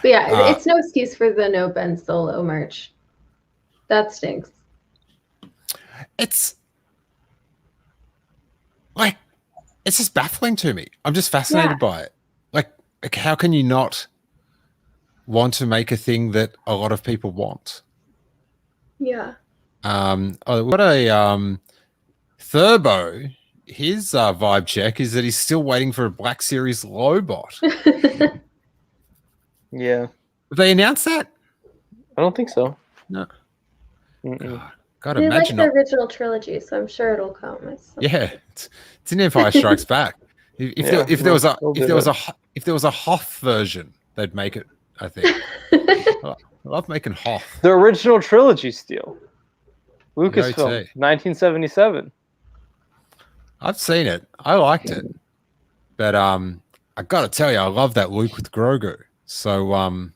yeah, it's no excuse for the no Ben Solo merch. That stinks. It's like, it's just baffling to me. I'm just fascinated by it. Like how can you not want to make a thing that a lot of people want. Yeah. What a Thurbo. His vibe check is that he's still waiting for a Black Series Lobot. Yeah. Have they announced that? I don't think so. No. Mm-mm. God, They like imagine. the original trilogy, so I'm sure it'll come. Yeah, it's in Empire Strikes Back. If there was a Hoth version, they'd make it. I think. I love making Hoth. The original trilogy, Steele. Lucasfilm, OT. 1977. I've seen it. I liked it, but I gotta tell you, I love that Luke with Grogu. So and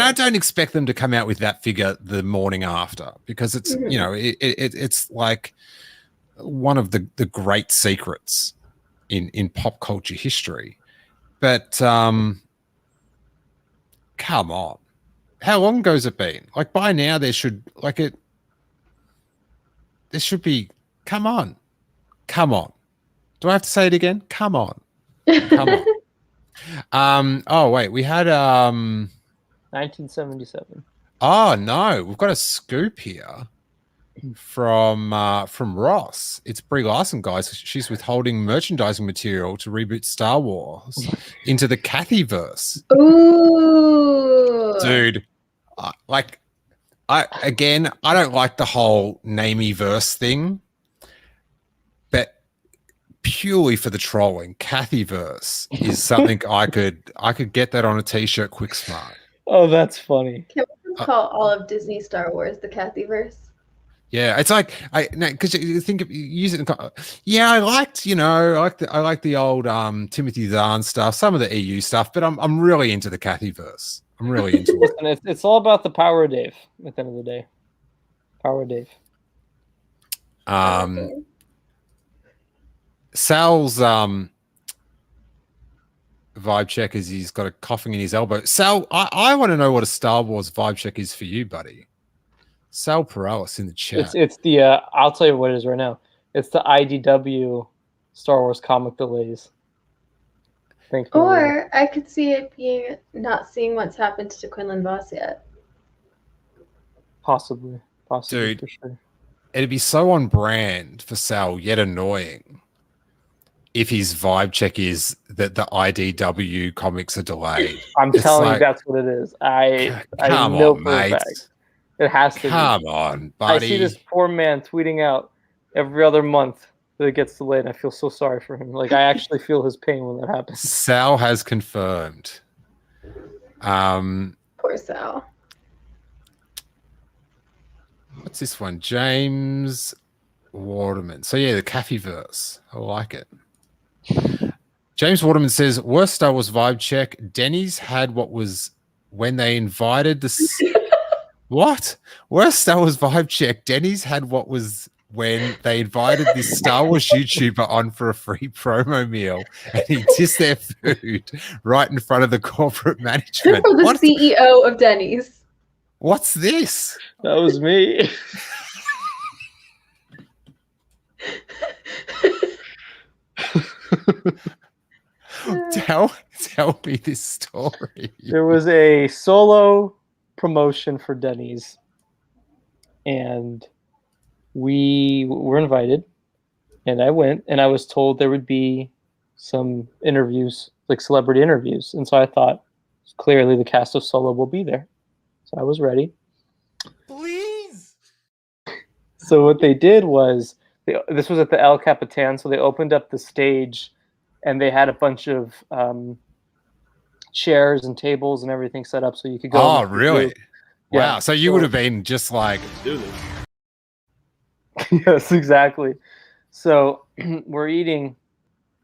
I don't expect them to come out with that figure the morning after, because it's it's like one of the great secrets in pop culture history. But come on, how long ago has it been? Like, by now there should be. Come on. Do I have to say it again? Come on. Oh wait, we had 1977. Oh no, we've got a scoop here from Ross. It's Brie Larson, guys. She's withholding merchandising material to reboot Star Wars into the Cathyverse. Ooh, Dude, I don't like the whole namey-verse thing, but purely for the trolling, Cathyverse is something I could get that on a t-shirt quick smart. Oh, that's funny. Can we just call all of Disney Star Wars the Cathyverse? Yeah, it's like because you think of use it. I liked the old Timothy Zahn stuff, some of the EU stuff, but I'm really into the Cathyverse. I'm really into it. And it's all about the power of Dave at the end of the day. Power of Dave. Sal's vibe check is he's got a coughing in his elbow. Sal, I want to know what a Star Wars vibe check is for you, buddy. Sal Perales in the chat. It's the I'll tell you what it is right now. It's the IDW Star Wars comic delays. Or I could see it being not seeing what's happened to Quinlan Voss yet. Possibly, Dude, for sure. It'd be so on brand for Sal, yet annoying, if his vibe check is that the IDW comics are delayed. I'm telling you, that's what it is. I know for a fact. It has to. Come on, buddy. I see this poor man tweeting out every other month that it gets delayed, and I feel so sorry for him. Like, I actually feel his pain when that happens. Sal has confirmed. Poor Sal. What's this one? James Waterman. So yeah, the Cathyverse. I like it. James Waterman says, worst Star Wars vibe check. Denny's had what was when they invited the what? Worst Star Wars vibe check. Denny's had what was when they invited this Star Wars YouTuber on for a free promo meal, and he dissed their food right in front of the corporate management. From the CEO of Denny's. What's this? That was me. Tell me this story. There was a solo promotion for Denny's, and we were invited, and I went, and I was told there would be some interviews, like celebrity interviews, and so I thought clearly the cast of Solo will be there, so I was ready. Please. So what they did was, this was at the El Capitan, so they opened up the stage, and they had a bunch of chairs and tables and everything set up so you could go. Oh, really? Wow. Yeah. So you would have been just like, Do this. Yes, exactly. So we're eating,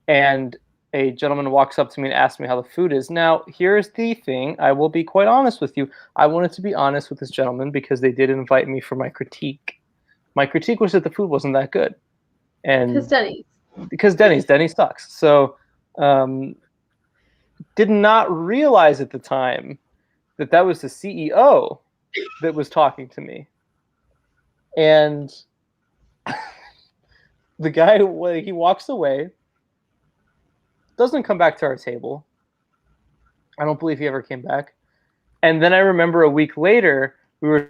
and a gentleman walks up to me and asks me how the food is. Now, here's the thing. I will be quite honest with you. I wanted to be honest with this gentleman because they did invite me for my critique. My critique was that the food wasn't that good. And because Denny's sucks. So did not realize at the time that that was the CEO that was talking to me. And the guy, he walks away, doesn't come back to our table. I don't believe he ever came back. And then I remember a week later, we were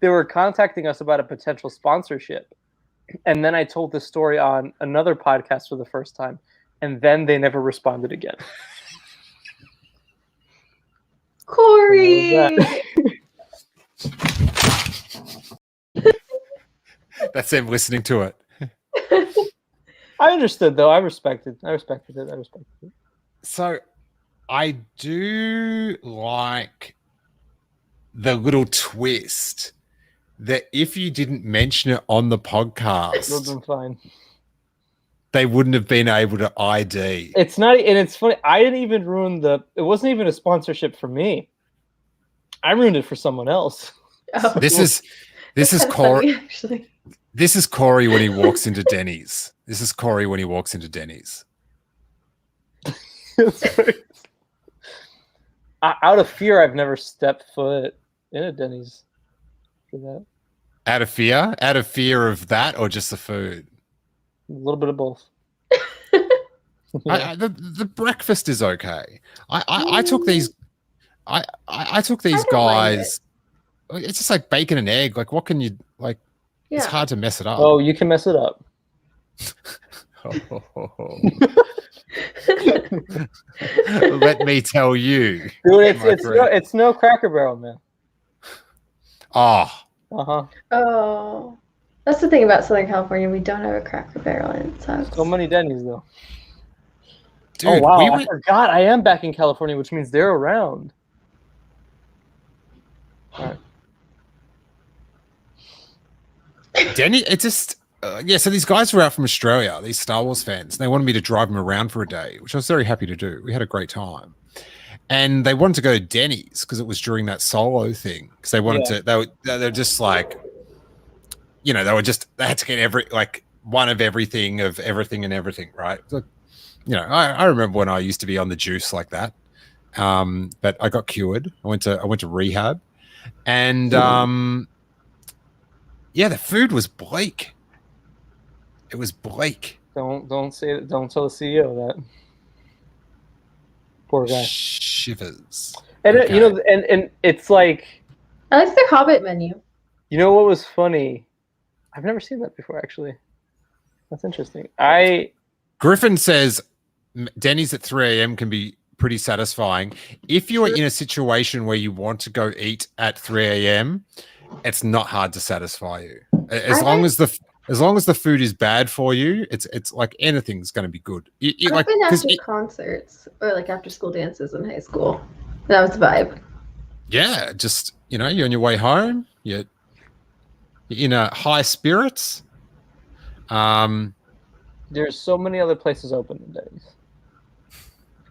they were contacting us about a potential sponsorship. And then I told this story on another podcast for the first time. And then they never responded again. Corey. That's him listening to it. I understood, though. I respected it. So I do like the little twist that if you didn't mention it on the It would have podcast, been fine. they wouldn't have been able to ID. It's not, and it's funny. I didn't even ruin it wasn't even a sponsorship for me. I ruined it for someone else. Oh, This is that's Corey. funny, actually. This is Corey when he walks into Denny's. This is Corey when he walks into Denny's. Out of fear, I've never stepped foot in a Denny's for that. Out of fear of that, or just the food? A little bit of both. The breakfast is okay. I took these. I took these I don't mind guys. It's just like bacon and egg. Like, what can you like? Yeah. It's hard to mess it up. Oh, you can mess it up. Let me tell you, Dude, my friend. it's no Cracker Barrel, man. Oh, Uh-huh. Oh, that's the thing about Southern California. We don't have a Cracker Barrel, and it sucks. So many Denny's, though. dude, oh, wow. we I went. forgot. I am back in California, which means they're around. All right. Denny, it just yeah. So these guys were out from Australia, these Star Wars fans. And they wanted me to drive them around for a day, which I was very happy to do. We had a great time, and they wanted to go to Denny's because it was during that Solo thing. Because they wanted to, they're just like, you know, they had to get one of everything and everything, right? So, you know, I remember when I used to be on the juice like that, but I got cured. I went to rehab, and yeah, the food was bleak. It was bleak. Don't say it. Don't tell the CEO that. Poor guy. Shivers. And Okay. you know, and it's like, I like their Hobbit menu. you know what was funny? I've never seen that before, actually. That's interesting. Griffin says Denny's at 3 a.m. can be pretty satisfying. If you are in a situation where you want to go eat at 3 a.m., it's not hard to satisfy you. As long as the food is bad for you, it's like anything's going to be good. I've been after concerts or like after school dances in high school. That was the vibe. Yeah, just you're on your way home. You're in a high spirits. There's so many other places open than Denny's.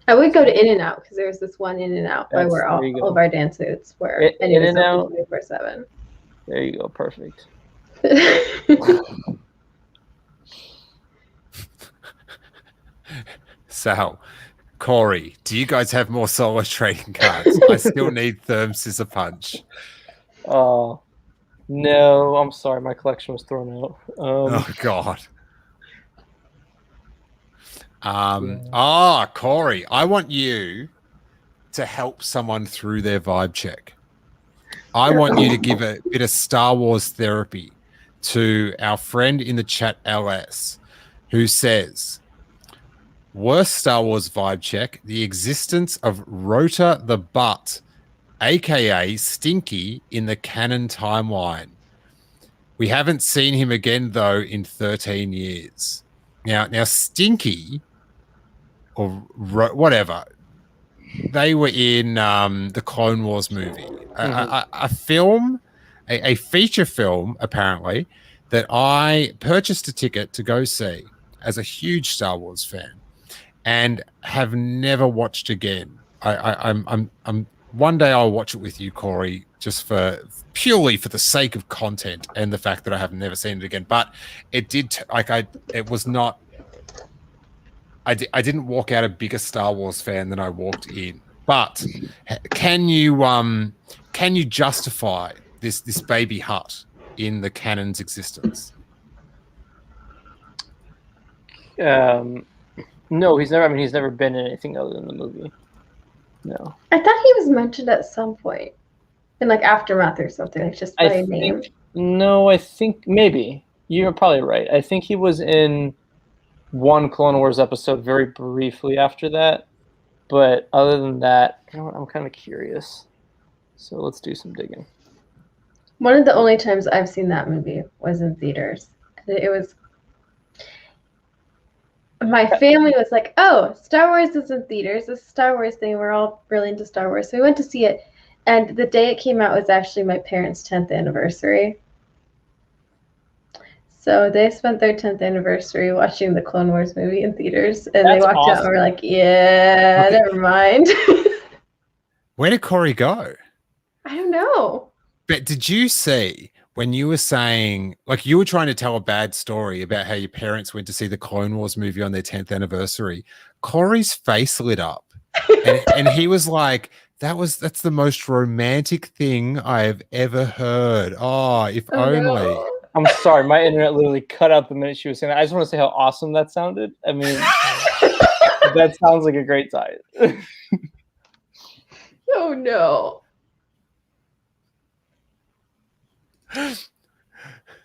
I would go to In-N-Out because there's this one In-N-Out by where all of our dance suits were. And it was In-N-Out? 24/7. There you go. Perfect. So, Corey, do you guys have more solo trading cards? I still need Therm Scissor Punch. Oh, no. I'm sorry. My collection was thrown out. Oh God. Corey, I want you to help someone through their vibe check. I want you to give a bit of Star Wars therapy to our friend in the chat, LS, who says, worst Star Wars vibe check, the existence of Rota the Butt, aka Stinky, in the canon timeline. We haven't seen him again, though, in 13 years. Now Stinky, or whatever, they were in the Clone Wars movie, a film, a feature film, apparently, that I purchased a ticket to go see as a huge Star Wars fan, and have never watched again. I'm one day I'll watch it with you, Corey, just purely for the sake of content and the fact that I have never seen it again. But it did it was not. I didn't walk out a bigger Star Wars fan than I walked in. But can you justify this baby Hutt in the canon's existence? No, he's never. I mean, he's never been in anything other than the movie. No. I thought he was mentioned at some point in like Aftermath or something, like just by name. No, I think maybe. You're probably right. I think he was in one Clone Wars episode very briefly after that. But other than that, you know what, I'm kind of curious. So let's do some digging. One of the only times I've seen that movie was in theaters. It was. My family was like, "Oh, Star Wars is in theaters. This Star Wars thing. We're all really into Star Wars." So we went to see it, and the day it came out was actually my parents' 10th anniversary. So they spent their 10th anniversary watching the Clone Wars movie in theaters, and they walked out and were like, "Yeah, never mind." Where did Corey go? I don't know. But did you see when you were saying, like, you were trying to tell a bad story about how your parents went to see the Clone Wars movie on their 10th anniversary? Corey's face lit up, and he was like, "That's the most romantic thing I have ever heard. Oh, if only." No. I'm sorry, my internet literally cut out the minute she was saying that. I just want to say how awesome that sounded. I mean, that sounds like a great time. Oh no.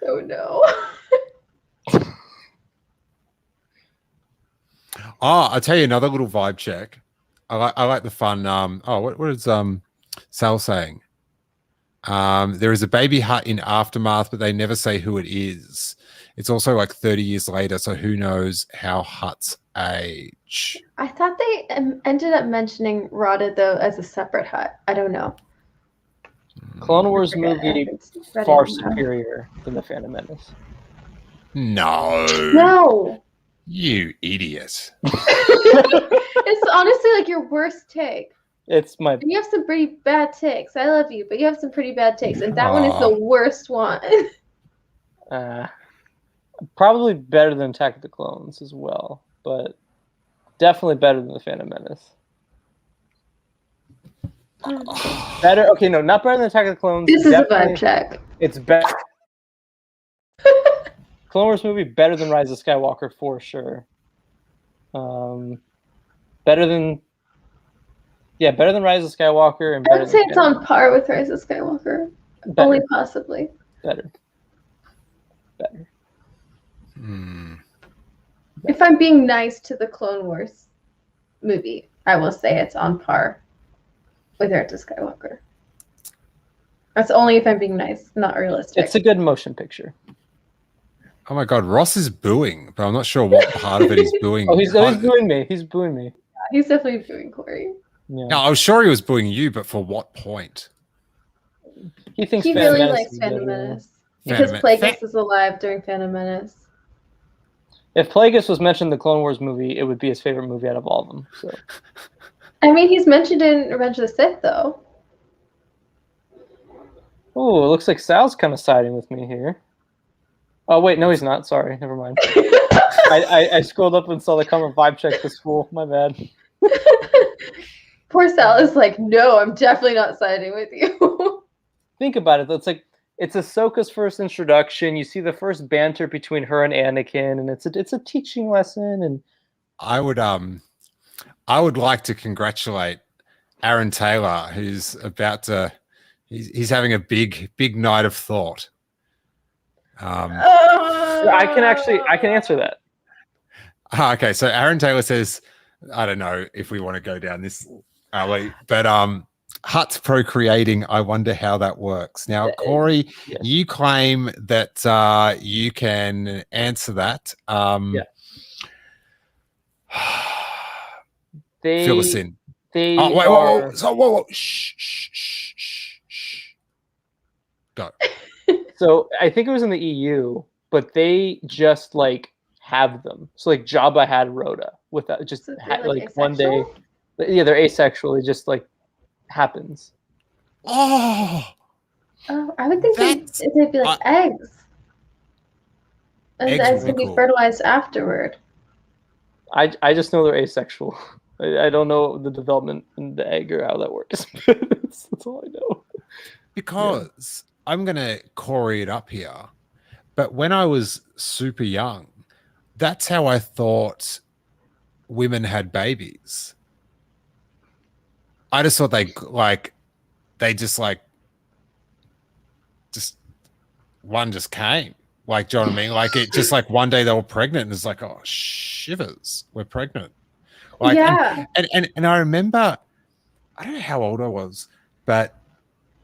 Oh no. Oh, I'll tell you another little vibe check. I like the fun. What is Sal saying? There is a baby hut in Aftermath, but they never say who it is. It's also like 30 years later, so who knows how huts age. I thought they ended up mentioning Rada though as a separate hut. I don't know. Clone Wars movie far superior than the Phantom Menace. No. No. You idiot. It's honestly like your worst take. It's my. You have some pretty bad takes. I love you, but you have some pretty bad takes, and that one is the worst one. Probably better than Attack of the Clones as well, but definitely better than the Phantom Menace. Better? Okay, no, not better than Attack of the Clones. This is a vibe check. It's better. Clone Wars movie better than Rise of Skywalker for sure. Better than Rise of Skywalker, and I would say it's on par with Rise of Skywalker. Better. Only possibly. Better. If I'm being nice to the Clone Wars movie, I will say it's on par with Rise of Skywalker. That's only if I'm being nice, not realistic. It's a good motion picture. Oh my God, Ross is booing, but I'm not sure what part of it he's booing. Oh, he's booing me. He's booing me. He's definitely booing Corey. Yeah. No, I was sure he was booing you, but for what point? He thinks he really likes Phantom Menace because Plagueis is alive during Phantom Menace. If Plagueis was mentioned in the Clone Wars movie, it would be his favorite movie out of all of them. So, I mean, he's mentioned in Revenge of the Sith, though. Oh, it looks like Sal's kind of siding with me here. Oh wait, no, he's not. Sorry, never mind. I scrolled up and saw the comment vibe check to school. My bad. Poor Sal is like, no, I'm definitely not siding with you. Think about it. It's like it's Ahsoka's first introduction. You see the first banter between her and Anakin, and it's a teaching lesson. And I would like to congratulate Aaron Taylor, who's about to. He's having a big night of thought. I can answer that. Okay, so Aaron Taylor says, I don't know if we want to go down this alley, but huts procreating, I wonder how that works. Now, Corey, yes. You claim that you can answer that. Yeah. Fill us in. Whoa. Shh. Go. So I think it was in the EU, but they just like have them. So like Jabba had Rhoda with that. Just So like one day. Yeah, they're asexual. It just like happens. Oh, I would think they'd be like eggs. And the eggs can be fertilized afterward. I just know they're asexual. I don't know the development in the egg or how that works. That's all I know. Because I'm going to Corey it up here. But when I was super young, that's how I thought women had babies. I just thought they just one just came. Like, do you know what I mean? Like, it just like one day they were pregnant and it's like, oh, shivers, we're pregnant. Like, Yeah. and I remember, I don't know how old I was, but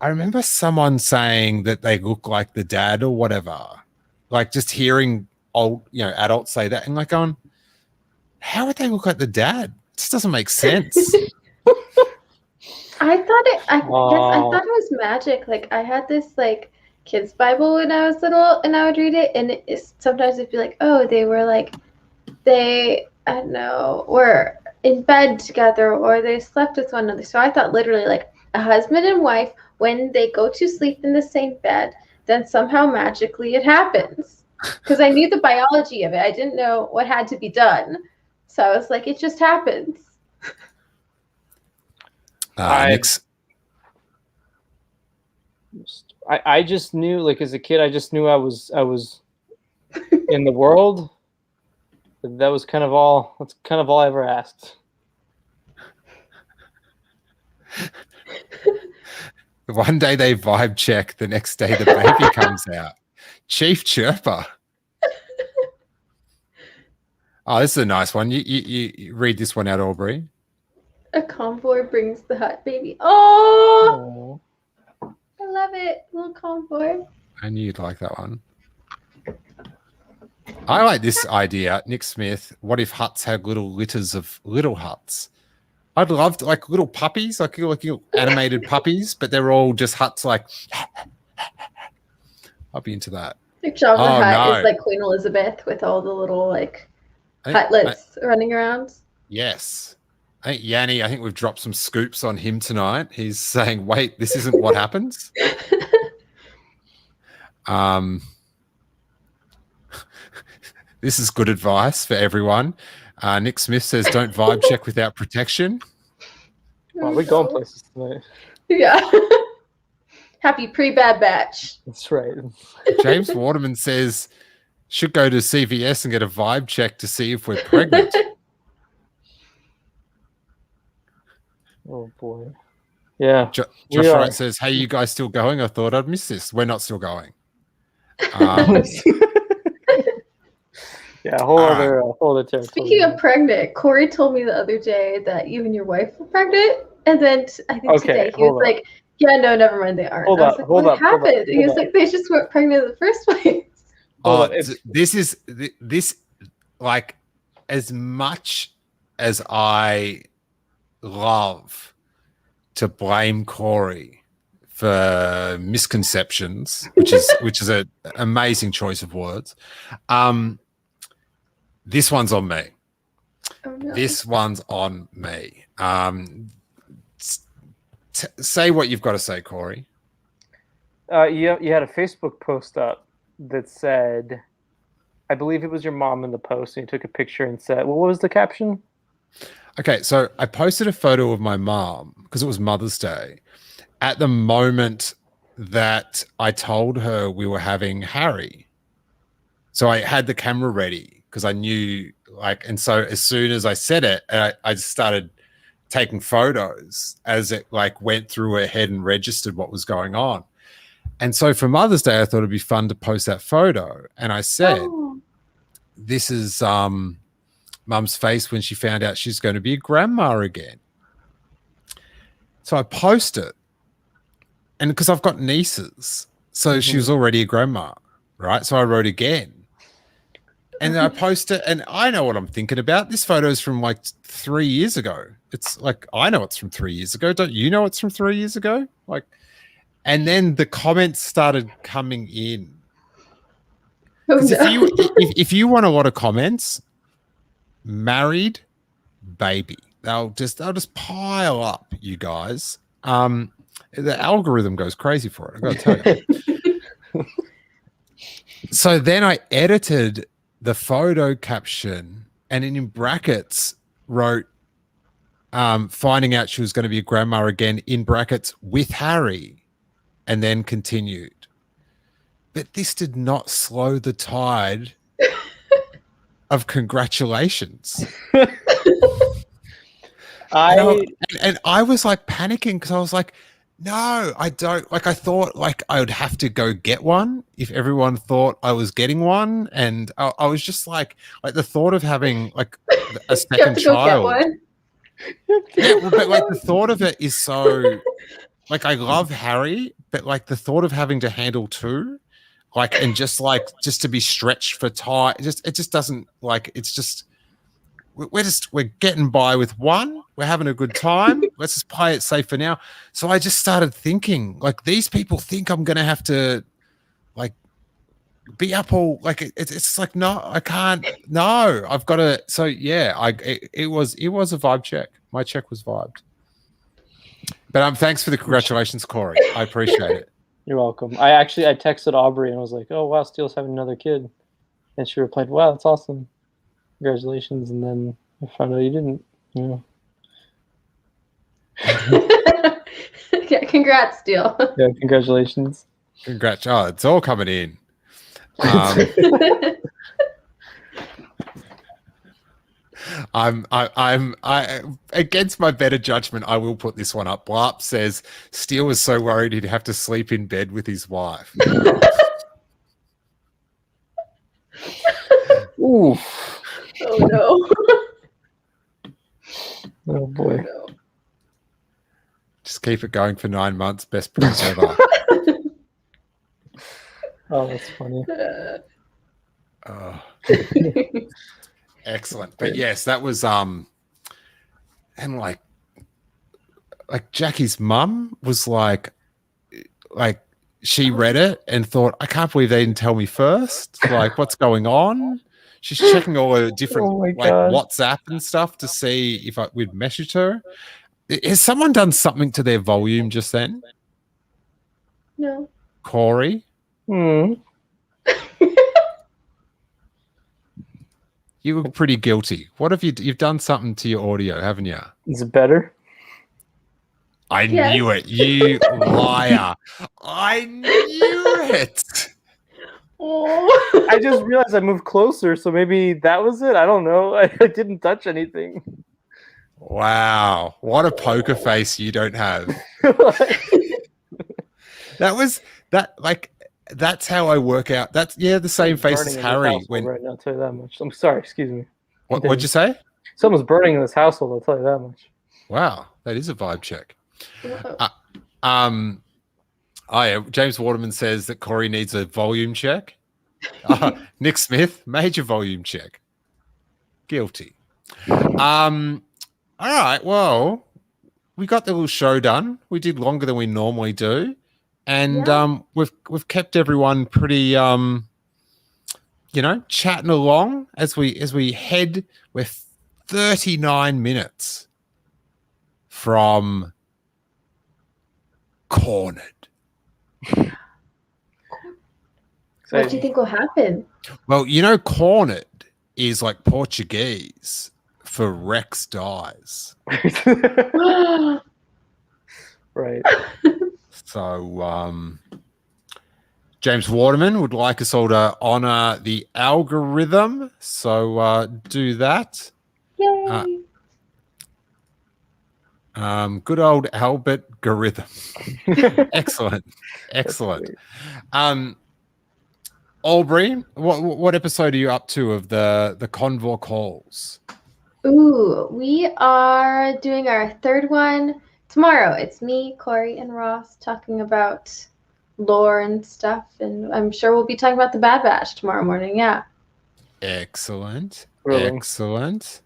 I remember someone saying that they look like the dad or whatever. Like, just hearing old, adults say that and like going, how would they look like the dad? This doesn't make sense. I thought it. I Oh. thought it was magic. Like I had this like kids Bible when I was little, and I would read it, and sometimes it'd be like, oh, they were like, I don't know, were in bed together, or they slept with one another. So I thought literally like a husband and wife, when they go to sleep in the same bed, then somehow magically it happens. Because I knew the biology of it, I didn't know what had to be done. So I was like, it just happens. I just knew, like as a kid, I just knew I was in the world. That was kind of all. That's kind of all I ever asked. One day they vibe check, the next day the baby comes out. Chief Chirper. Oh, this is a nice one. You read this one out, Aubrey. A convoy brings the hot baby. Oh, I love it. Little convoy. I knew you'd like that one. I like this idea. Nick Smith, what if huts had little litters of little huts? I'd love to, like little puppies, like little animated puppies, but they're all just huts like I'll be into that. Like Jabba the Hutt is like Queen Elizabeth with all the little like hutlets running around. Yes. I think Yanni, I think we've dropped some scoops on him tonight. He's saying, wait, this isn't what happens. This is good advice for everyone. Nick Smith says, don't vibe check without protection. Well, we're going places tonight. Yeah. Happy pre-Bad Batch. That's right. James Waterman says, should go to CVS and get a vibe check to see if we're pregnant. Oh, boy. Yeah. Josh Wright says, hey, you guys still going? I thought I'd miss this. We're not still going. Yeah, whole other territory. Speaking of pregnant, Corey told me the other day that you and your wife were pregnant, and then I think today he was like, "Yeah, no, never mind, they aren't." Hold up, what happened? He was like, "They just weren't pregnant in the first place." This like as much as I love to blame Corey for misconceptions, which is an amazing choice of words. This one's on me. Oh, no. This one's on me. Say what you've got to say, Corey. You had a Facebook post up that said, I believe it was your mom in the post, and you took a picture and said, well, what was the caption? Okay, so I posted a photo of my mom because it was Mother's Day at the moment that I told her we were having Harry. So I had the camera ready because I knew, and so as soon as I said it, I just started taking photos as it went through her head and registered what was going on. And so for Mother's Day, I thought it'd be fun to post that photo. And I said, this is Mum's face when she found out she's going to be a grandma again. So I post it. And because I've got nieces, so she was already a grandma, right? So I wrote again. And then I post it, and I know what I'm thinking about. This photo is from 3 years ago. It's I know it's from 3 years ago. Don't you know it's from 3 years ago? And then the comments started coming in. Because if you want a lot of comments, married baby, they'll just pile up, you guys. The algorithm goes crazy for it, I've got to tell you. So then I edited the photo caption and in brackets wrote finding out she was going to be a grandma again in brackets with Harry, and then continued. But this did not slow the tide of congratulations. And I was like panicking because I was like, no, I don't. Like I thought like I would have to go get one if everyone thought I was getting one, and I was just like the thought of having like a You have second to go get child. one. Yeah, well, but like the thought of it is so like I love Harry, but like the thought of having to handle two, like and just to be stretched for time, it just doesn't like it's just we're getting by with one. We're having a good time. Let's just play it safe for now. So I just started thinking like these people think I'm gonna have to like be up all like it's like no, I can't. No, I've got to. So yeah, it was a vibe check. My check was vibed. But thanks for the congratulations, Corey. I appreciate it. You're welcome. I texted Aubrey and was like, "Oh wow, Steele's having another kid," and she replied, "Wow, that's awesome, congratulations." And then I found out you didn't. Yeah. Yeah, congrats, Steele. Yeah, congratulations. Congrats! Oh, it's all coming in. I'm against my better judgment. I will put this one up. Blarp says Steele was so worried he'd have to sleep in bed with his wife. Ooh. Oh no. Oh boy. No. Just keep it going for 9 months. Best price ever. Oh, that's funny. Oh. Excellent. But yes, that was and like Jackie's mum was like she read it and thought, I can't believe they didn't tell me first. Like, what's going on? She's checking all the different WhatsApp and stuff to see if we'd messaged her. Has someone done something to their volume just then? No. Corey? You look pretty guilty. What have you've done something to your audio, haven't you? Is it better? I knew it. You liar. I knew it. Oh. I just realized I moved closer, so maybe that was it. I don't know. I didn't touch anything. Wow. What a poker face you don't have. That's how I work out. That's the same face as Harry. When right now, I'll tell you that much. I'm sorry, excuse me. What'd you say? Someone's burning in this household, I'll tell you that much. Wow, that is a vibe check. James Waterman says that Corey needs a volume check. Nick Smith, major volume check. Guilty. All right, well, we got the little show done. We did longer than we normally do. And we've kept everyone pretty chatting along as we head. We're 39 minutes from cornered. What do you think will happen? Well, cornered is like Portuguese for Rex dies. Right. So James Waterman would like us all to honor the algorithm. So do that. Yay. Good old Albert Garitham. Excellent. Aubrey, what episode are you up to of the Convor Calls? Ooh, we are doing our third one tomorrow. It's me, Corey, and Ross talking about lore and stuff, and I'm sure we'll be talking about the Bad Batch tomorrow morning. Yeah. Excellent. Really? Excellent.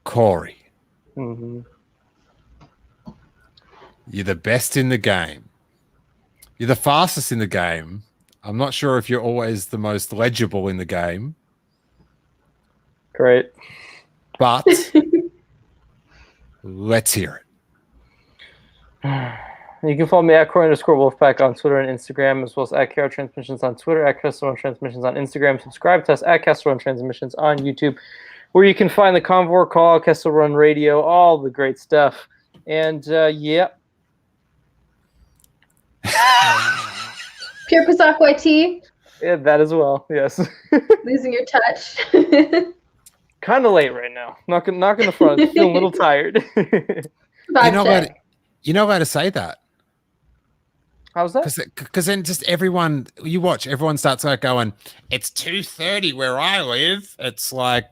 Corey. Mm-hmm. You're the best in the game. You're the fastest in the game. I'm not sure if you're always the most legible in the game. Great. But let's hear it. You can follow me at Corey_Wolfpack on Twitter and Instagram, as well as at KR Transmissions on Twitter, at Castellone Transmissions on Instagram. Subscribe to us at Castellone Transmissions on YouTube, where you can find the Convor Call, Castle Run Radio, all the great stuff. And Pure Pasakwa tea. Yeah, that as well. Yes. Losing your touch. Kind of late right now. Not gonna front. Feeling a little tired. You're not allowed to say that. How's that? Because then just everyone you watch, everyone starts like going, it's 2:30 where I live. It's like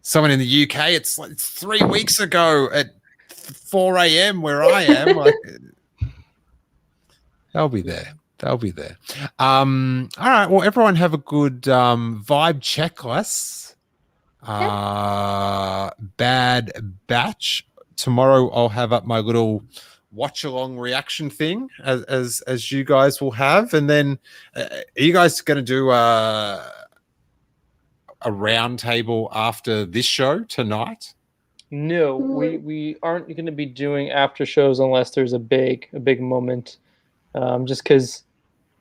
someone in the UK, it's 3 weeks ago at 4 a.m. where I am. Like, they'll be there. All right. Well, everyone have a good vibe checklist. Bad Batch. Tomorrow I'll have up my little watch along reaction thing as you guys will have, and then are you guys going to do a round table after this show tonight? No, we aren't going to be doing after shows unless there's a big moment. Just because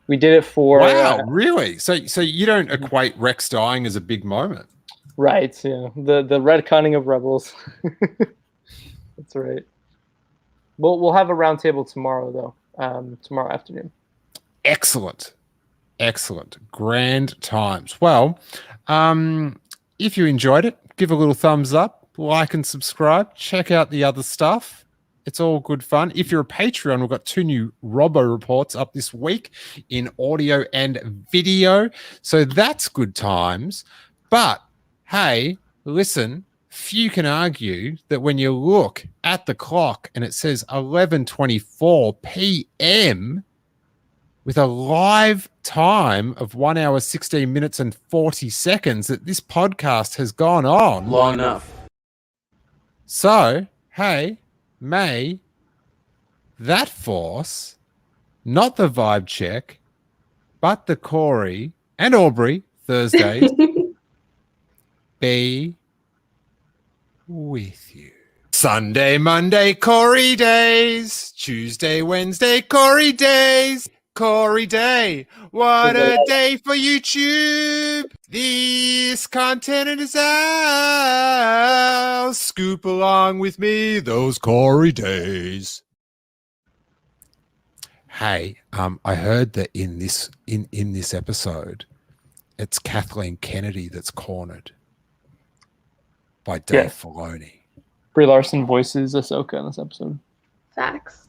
we did it for really? So you don't equate Rex dying as a big moment, right? Yeah, the retconning of Rebels. That's right. We'll have a round table tomorrow though. Tomorrow afternoon. Excellent. Grand times. Well, if you enjoyed it, give a little thumbs up, like and subscribe. Check out the other stuff. It's all good fun. If you're a Patreon, we've got 2 new Robo reports up this week in audio and video. So that's good times. But hey, listen, few can argue that when you look at the clock and it says 11:24 p.m. with a live time of 1 hour, 16 minutes and 40 seconds, that this podcast has gone on Long enough. So, hey, may that force, not the vibe check, but the Corey and Aubrey Thursdays be with you. Sunday, Monday, Corey days. Tuesday, Wednesday, Corey days. Corey Day. What a day for YouTube. This content is ours. Scoop along with me those Corey days. Hey, I heard that in this episode, it's Kathleen Kennedy that's cornered by Dave Filoni. Brie Larson voices Ahsoka in this episode. Facts.